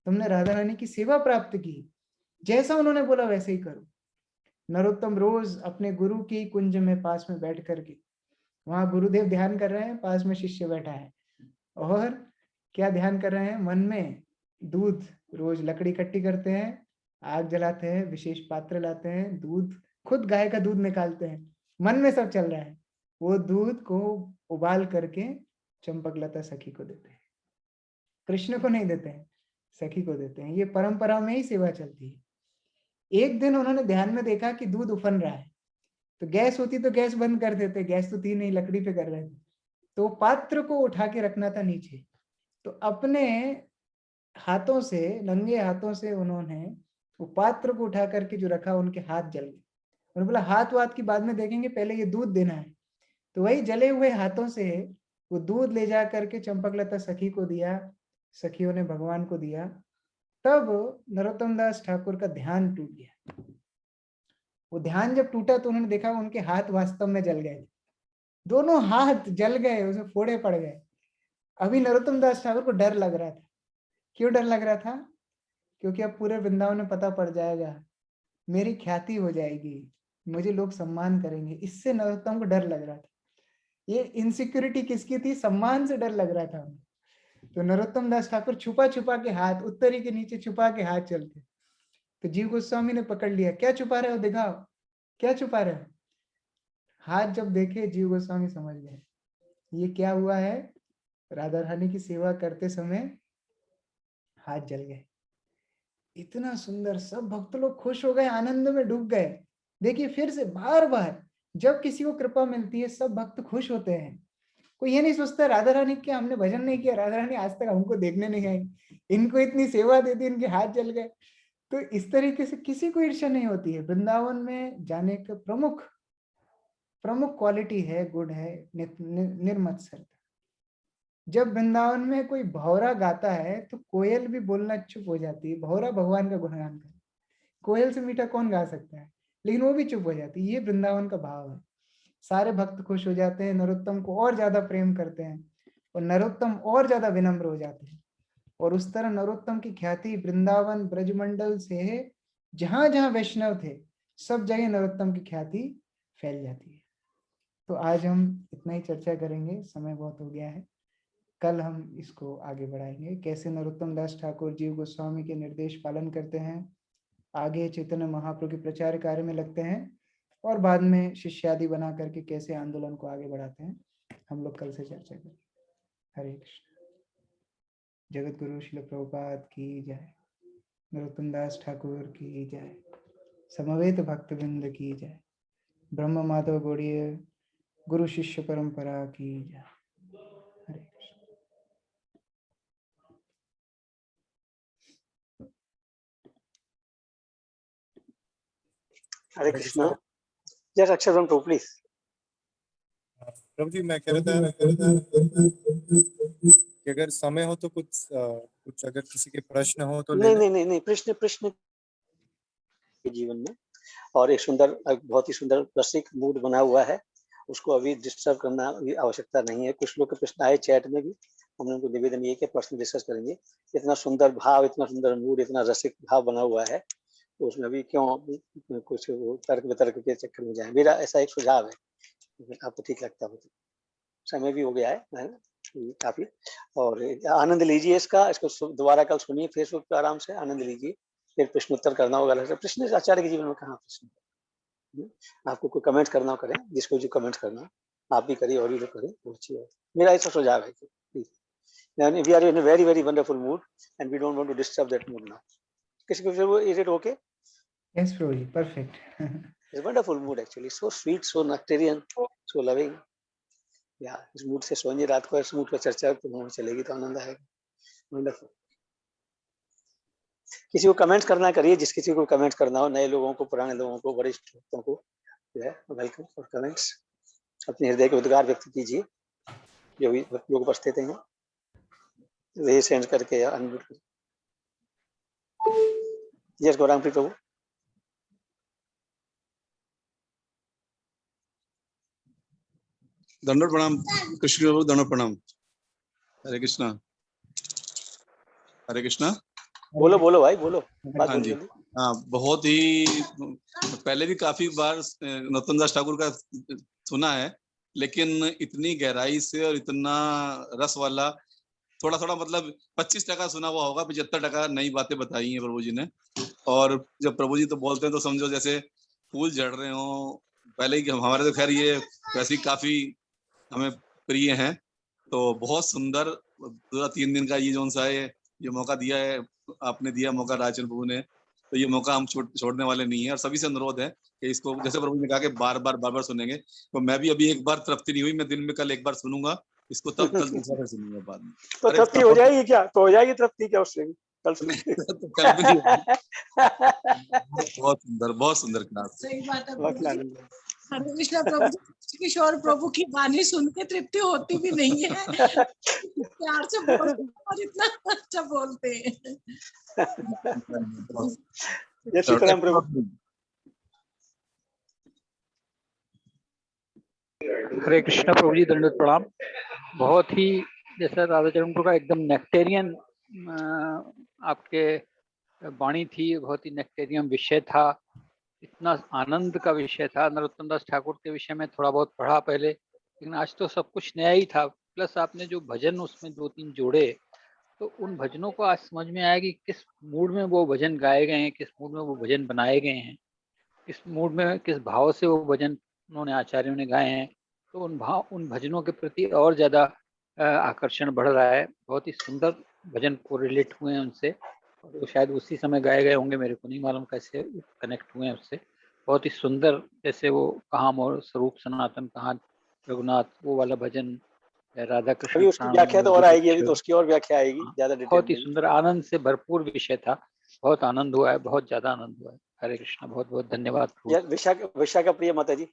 तुमने राधा रानी की सेवा प्राप्त की, जैसा उन्होंने बोला वैसे ही करो। नरोत्तम रोज अपने गुरु की कुंज में पास में बैठ करके, वहां गुरुदेव ध्यान कर रहे हैं, पास में शिष्य बैठा है, और क्या ध्यान कर रहे हैं? मन में दूध, रोज लकड़ी इकट्ठी करते हैं, आग जलाते हैं, विशेष पात्र लाते हैं, दूध, खुद गाय का दूध निकालते हैं, मन में सब चल रहा है। वो दूध को उबाल करके चंपक लता सखी को देते हैं, कृष्ण को नहीं देते हैं, सखी को देते हैं। ये परंपरा में ही सेवा चलती है। एक दिन उन्होंने ध्यान में देखा कि दूध उफन रहा है, तो गैस होती तो गैस बंद कर देते, गैस तो थी नहीं, लकड़ी पे कर रहे थे, तो पात्र को उठा के रखना था नीचे, तो अपने हाथों से, नंगे हाथों से उन्होंने वो पात्र को उठा करके जो रखा, उनके हाथ जल गए। उन्होंने बोला हाथ वाथ की बाद में देखेंगे, पहले ये दूध देना है। तो वही जले हुए हाथों से वो दूध ले जा करके चंपकलता सखी को दिया, सखियों ने भगवान को दिया। तब नरोत्तम दास ठाकुर का ध्यान टूट गया। वो ध्यान जब टूटा तो उन्होंने देखा उनके हाथ वास्तव में जल गए, दोनों हाथ जल गए, उसमें फोड़े पड़ गए। अभी नरोत्तम दास ठाकुर को डर लग रहा था। क्यों डर लग रहा था? क्योंकि अब पूरे वृंदावन में पता पड़ जाएगा, मेरी ख्याति हो जाएगी, मुझे लोग सम्मान करेंगे। इससे नरोत्तम को डर लग रहा था। ये इनसिक्योरिटी किसकी थी? सम्मान से डर लग रहा था। तो नरोत्तम दास ठाकुर छुपा छुपा के हाथ, उत्तरी के नीचे छुपा के हाथ चलते। तो जीव गोस्वामी ने पकड़ लिया, क्या छुपा रहे हो, दिखाओ क्या छुपा रहे हो। हाथ जब देखे जीव गोस्वामी समझ गए ये क्या हुआ है। राधा रानी की सेवा करते समय हाथ जल गए। इतना सुंदर, सब भक्त लोग खुश हो गए, आनंद में डूब गए। देखिए फिर से बार बार जब किसी को कृपा मिलती है, सब भक्त खुश होते हैं। कोई ये नहीं सोचता राधा रानी क्या हमने भजन नहीं किया, राधा रानी आज तक हमको देखने नहीं आई, इनको इतनी सेवा दे दी, इनके हाथ जल गए। तो इस तरीके से किसी को ईर्ष्या नहीं होती है। वृंदावन में जाने का प्रमुख क्वालिटी है, गुण है निर्मत्सरता। जब वृंदावन में कोई भौरा गाता है तो कोयल भी बोलना चुप हो जाती है। भौरा भगवान का गुणगान करे, कोयल से मीठा कौन गा सकता है, लेकिन वो भी चुप हो जाती है। ये वृंदावन का भाव है। सारे भक्त खुश हो जाते हैं, नरोत्तम को और ज्यादा प्रेम करते हैं, और नरोत्तम और ज्यादा विनम्र हो जाते हैं। और उस तरह नरोत्तम की ख्याति वृंदावन ब्रजमंडल से है, जहां जहां वैष्णव थे सब जगह नरोत्तम की ख्याति फैल जाती है। तो आज हम इतना ही चर्चा करेंगे, समय बहुत हो गया है। कल हम इसको आगे बढ़ाएंगे, कैसे नरोत्तम दास ठाकुर जीव गोस्वामी के निर्देश पालन करते हैं, आगे चैतन्य महाप्रभु के प्रचार कार्य में लगते हैं, और बाद में शिष्यादि बना करके कैसे आंदोलन को आगे बढ़ाते हैं, हम लोग कल से चर्चा करेंगे। हरे कृष्ण। जगत गुरु श्रील प्रभुपाद की जय, नरोत्तम दास ठाकुर की जय, समवेत भक्तवृंद की जय, ब्रह्म माधव गौड़ीय गुरु शिष्य परंपरा की जय। हरे कृष्ण। हरे कृष्णा। जय रक्षाबंधन प्रभु प्लीज। प्रभु जी मैं कह रहा था कि अगर समय हो तो कुछ अगर किसी के प्रश्न हो तो नहीं, प्रश्न के जीवन में, और एक बहुत ही सुंदर रसिक मूड बना हुआ है, उसको अभी डिस्टर्ब करना अभी आवश्यकता नहीं है। कुछ लोग के प्रश्न आए चैट में भी, हमने उनको निवेदन ये कि पर्सनल डिस्कस करेंगे। इतना सुंदर भाव, इतना सुंदर मूड, इतना रसिक भाव बना हुआ है, तो उसमें अभी क्यों कुछ तर्क वितर्क के चक्कर में जाए। मेरा ऐसा एक सुझाव है, आपको ठीक लगता हो तो। समय भी हो गया है काफी, और आनंद लीजिए इसको दोबारा कल सुनिए फेसबुक पे, आराम से आनंद लीजिए। फिर प्रश्नोत्तर करना होगा। प्रश्न आचार्य के जीवन में कहाँ प्रश्न, आपको कोई कमेंट करना करें, जिसको जो कमेंट करना आप भी करिए और भी लोग करें, वो अच्छी बात। मेरा ऐसा सुझाव है कि we are in a very very wonderful mood and we don't want to disturb that mood now. किसी को वो is it okay? Yes Prabhu ji, perfect. It's wonderful mood actually, so sweet, so nectarean, so loving. या इस mood से सोइए रात को, इस mood पर चर्चा तो चलेगी तो आनंद आएगा। वंडरफुल। किसी को कमेंट करना करिए, जिस किसी को कमेंट करना हो, नए लोगों को, पुराने लोगों को, वरिष्ठ लोगों को, जो है वेलकम फॉर कमेंट्स। अपने हृदय के उद्गार व्यक्त कीजिए, जो भी लोग उपस्थित हैं वे सेंड करके या अनम्यूट करके। यस गौरांग प्रभु। दंडोत प्रणाम कृष्ण प्रभु, दंडोत प्रणाम। हरे कृष्णा। हरे कृष्णा। बोलो बोलो भाई बोलो, बात हाँ बोलो जी। जल्दी। हाँ, बहुत ही पहले भी काफी बार नरोत्तम दास ठाकुर का सुना है, लेकिन इतनी गहराई से और इतना रस वाला, थोड़ा थोड़ा मतलब 25% सुना हुआ होगा, 75% नई बातें बताई हैं प्रभु जी ने। और जब प्रभु जी तो बोलते हैं तो समझो जैसे फूल झड़ रहे हो। पहले ही हमारे तो खैर ये वैसे ही काफी हमें प्रिय हैं, तो बहुत सुंदर पूरा 3 दिन का ये जो सा है ये मौका दिया है, आपने दिया मौका राजचंद्र प्रभु ने, तो ये मौका हम छोड़ने वाले नहीं है। और सभी से अनुरोध है कि इसको, जैसे प्रभु ने कहा कि बार बार सुनेंगे, तो मैं भी अभी एक बार तृप्ति नहीं हुई, मैं दिन में कल एक बार सुनूंगा इसको, तब कल दूसरा बार सुनूंगा बाद में। तो तृप्ति हो जाएगी क्या? तो हो जाएगी तृप्ति क्या उससे भी? कल सुन तो कल भी नहीं होगी। बहुत सुंदर क्लास। सही बात है बहुत प्रभु जी। आनंद है। हरे कृष्णा प्रभु जी। किशोर प्रभु की वाणी सुन के तृप्ति होती भी नहीं है, प्यार से बोलते हैं और इतना अच्छा बोलते हैं। जय श्री राम प्रभु। हरे कृष्णा प्रभु जी, दंडवत प्रणाम। बहुत ही जैसा राधाचरण प्रभु का एकदम नेक्टेरियन आपके वाणी थी, बहुत ही नेक्टेरियन विषय था, इतना आनंद का विषय था। नरोत्तम दास ठाकुर के विषय में थोड़ा बहुत पढ़ा पहले, लेकिन आज तो सब कुछ नया ही था। प्लस आपने जो भजन उसमें 2-3 जोड़े, तो उन भजनों को आज समझ में आया कि किस मूड में वो भजन गाए गए हैं, किस मूड में वो भजन बनाए गए हैं, किस मूड में, किस भाव से वो भजन उन्होंने आचार्यों ने गाए हैं। तो उन भजनों के प्रति और ज़्यादा आकर्षण बढ़ रहा है। बहुत ही सुंदर भजन को रिलेट हुए हैं उनसे, और वो शायद उसी समय गाए गए होंगे, मेरे को नहीं मालूम कैसे कनेक्ट हुए हैं उससे। बहुत ही सुंदर, जैसे वो कहाँ मोर स्वरूप सनातन, कहाँ रघुनाथ, वो वाला भजन, राधा कृष्ण अभी उसकी व्याख्या तो और आएगी, अभी तो उसकी और व्याख्या आएगी ज्यादा डिटेल बहुत ही में। सुंदर आनंद से भरपूर विषय था, बहुत आनंद हुआ है, बहुत ज्यादा आनंद हुआ है। हरे कृष्णा, बहुत बहुत धन्यवाद प्रभु। यार विशाखा प्रिय माता जी।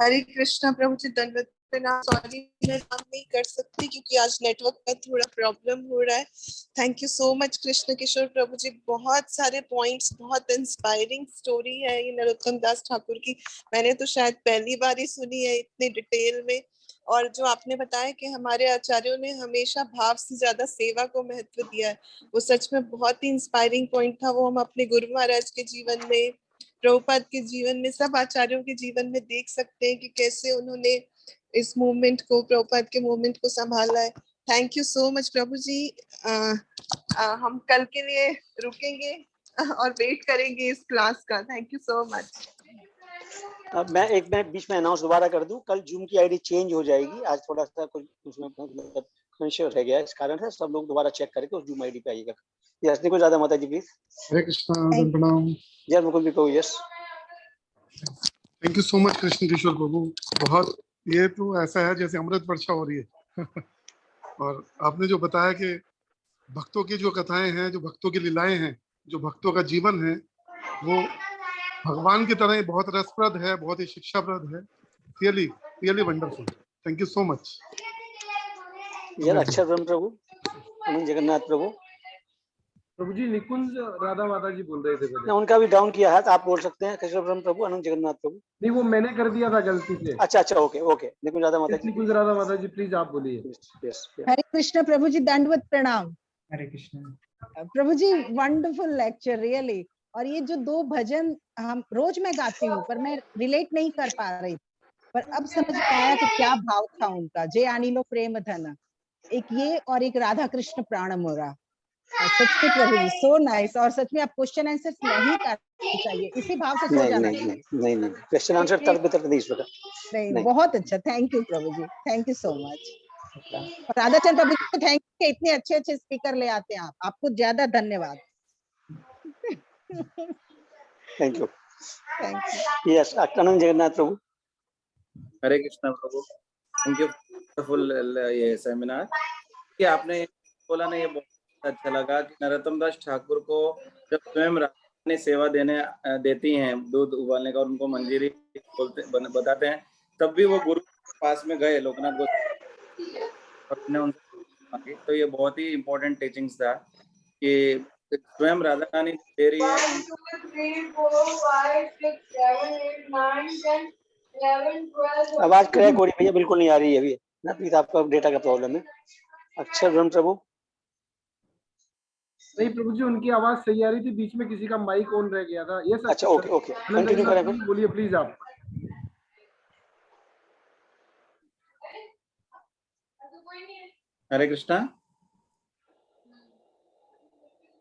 हरे कृष्णा प्रभु जी, दंडवत प्रणाम। सॉरी मैं काम नहीं कर सकती क्योंकि आज नेटवर्क का थोड़ा प्रॉब्लम हो रहा है। Thank you so much Krishna Kishore Prabhu ji, बहुत सारे पॉइंट्स, बहुत इंस्पायरिंग स्टोरी है ये नरोत्तम दास ठाकुर की। मैंने तो शायद पहली बार ही सुनी है इतनी डिटेल में। और जो आपने बताया कि हमारे आचार्यों ने हमेशा भाव से ज्यादा सेवा को महत्व दिया है, वो सच में बहुत ही इंस्पायरिंग पॉइंट था। वो हम अपने गुरु महाराज के जीवन में, प्रभुपाद के जीवन में, सब आचार्यों के जीवन में देख सकते हैं कि कैसे उन्होंने इस मूवमेंट को, प्रभुपाद के मूवमेंट को संभाला है। थैंक यू सो मच प्रभु जी। हम कल के लिए रुकेंगे और वेट करेंगे इस क्लास का। Thank you so much. अब मैं बीच में अनाउंस दोबारा कर दूं, कल जूम की आईडी चेंज हो जाएगी। आज थोड़ा सा कुछ उसमें मतलब कंफ्यूजन रह गया है, इस कारण है। सब लोग दोबारा चेक करके उस जूम आईडी पे आइएगा। यस, देखो ज्यादा माता जी प्लीज। हरे कृष्णा, प्रणाम। जय मुकुंद भी कहो yes. Thank you so much Krishna Kishore Prabhu. बहुत, ये तो ऐसा है जैसे अमृत वर्षा हो रही है। और आपने जो बताया कि भक्तों की जो कथाएं हैं, जो भक्तों की लीलाएं हैं, जो भक्तों का जीवन है, वो भगवान की तरह बहुत रसप्रद है, बहुत ही शिक्षाप्रद है। Really really wonderful. Thank you so much. यार अक्षर ब्रह्म प्रभु, अनंत जगन्नाथ प्रभु। प्रभु जी निकुंज राधा माता जी बोल रहे थे पहले। ना उनका भी डाउन किया है तो आप बोल सकते हैं। अक्षर ब्रह्म प्रभु, अनंत जगन्नाथ प्रभु। नहीं, वो मैंने कर दिया था गलती से। अच्छा अच्छा, ओके ओके। निकुंज राधा माता जी, निकुंज राधा माता जी प्लीज आप बोलिए। यस। हरे कृष्ण प्रभु जी, दंडवत प्रणाम। हरे कृष्ण प्रभु जी, वंडरफुल लेक्चर रियली। और ये जो दो भजन हम रोज मैं गाती हूँ पर मैं रिलेट नहीं कर पा रही, पर अब समझ में आया कि क्या भाव था उनका। जय अनिलो प्रेम धन, एक ये और एक राधा कृष्ण प्राण मोरा। सच में प्रभु जी सो नाइस। और सच में आप क्वेश्चन आंसर नहीं करना चाहिए, इसी भाव से सो जाना चाहिए। नहीं क्वेश्चन आंसर तर्क वितर्क नहीं इस प्रकार। नहीं, बहुत अच्छा। Thank you Prabhu ji, thank you so much. Radhachand Prabhu ji thank you, इतने अच्छे अच्छे स्पीकर ले आते हैं आप, आपको ज्यादा धन्यवाद। Thank you. Yes, Anant Jagannath Prabhu. Hare Krishna Prabhu, thank you full ये सेमिनार कि आपने बोला ना, ये बहुत अच्छा लगा कि नरोत्तम दास ठाकुर को जब स्वयं राधा ने सेवा देती हैं, दूध उबालने का, और उनको मंजीरी बताते हैं, तब भी वो गुरु के पास में गए, लोकनाथ गोस्वामी, और उन्हें उनसे मांगी। तो ये बहुत ही इम्पोर्टेंट टीचिंग्स था कि स्वयं राधा रानी दे रही है। 1 2 3 4 5 6 7 8 9 10 11 12। आवाज क्रैक हो रही है भैया, बिल्कुल नहीं आ रही है अभी ना प्लीज, आपका डेटा का प्रॉब्लम है। अक्षर ब्रह्म प्रभु। नहीं प्रभु जी, उनकी आवाज सही आ रही थी, बीच में किसी का माइक ऑन रह गया था। ये सच। अच्छा ओके ओके, कंटिन्यू करें फिर। बोलिए प्लीज आप। हरे कृष्णा।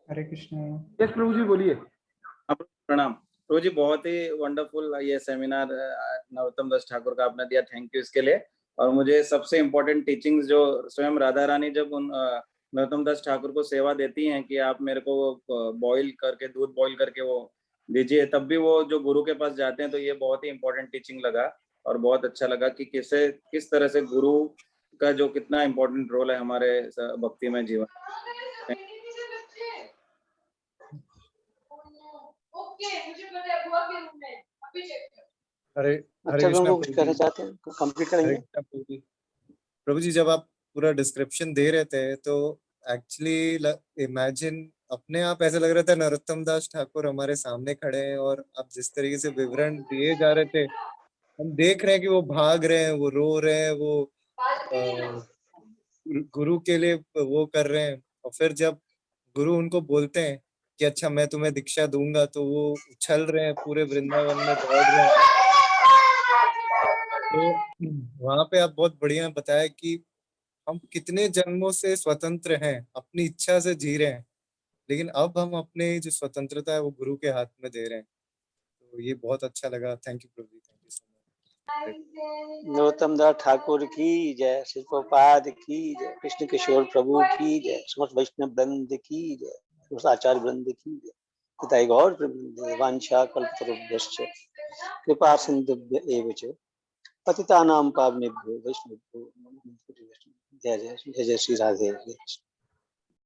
हरे कृष्ण। यस प्रभु जी बोलिए। प्रणाम प्रभु जी, बहुत ही वंडरफुल ये सेमिनार नरोत्तम दास ठाकुर का आपने दिया, थैंक यू इसके लिए। और मुझे सबसे इम्पोर्टेंट टीचिंग्स जो स्वयं राधा रानी जब उन नरोत्तम दास ठाकुर को सेवा देती हैं कि आप मेरे को बॉईल करके, दूध बॉईल करके वो दीजिए, तब भी वो जो गुरु के पास जाते हैं, तो ये बहुत ही इम्पोर्टेंट टीचिंग लगा। और बहुत अच्छा लगा कि किस तरह से गुरु का जो कितना इम्पोर्टेंट रोल है हमारे भक्ति में जीवन। हरे अच्छा कृष्णा कुछ कहना चाहते हैं, कंप्लीट करेंगे। प्रभु जी, जब आप पूरा डिस्क्रिप्शन दे रहे थे तो एक्चुअली इमेजिन अपने आप ऐसा लग रहा था नरोत्तम दास ठाकुर हमारे सामने खड़े हैं, और आप जिस तरीके से विवरण दिए जा रहे थे, हम देख रहे हैं कि वो भाग रहे हैं, वो रो रहे हैं, वो गुरु के लिए वो कर रहे हैं। और फिर जब गुरु उनको बोलते हैं कि अच्छा मैं तुम्हें दीक्षा दूंगा, तो वो उछल रहे हैं, पूरे वृंदावन में दौड़ रहे हैं। तो वहां पे आप बहुत बढ़िया बताया कि हम कितने जन्मों से स्वतंत्र हैं, अपनी इच्छा से जी रहे हैं, लेकिन अब हम अपने जो स्वतंत्रता है वो गुरु के हाथ में दे रहे हैं। तो ये बहुत अच्छा लगा। Thank you Prabhu, thank you so much. Narottam Das Thakur की जय, श्री प्रभुपाद की जय, कृष्ण किशोर प्रभु की जय, समस्त वैष्णव वृंद की जय, समस्त आचार्य वृंद की जय। पिताई गौर वांछा कल्पतरुभ्यश्च कृपा सिंधुभ्य एव च पतितानां पावनेभ्यो वैष्णवेभ्यो जय जय श्री राधे।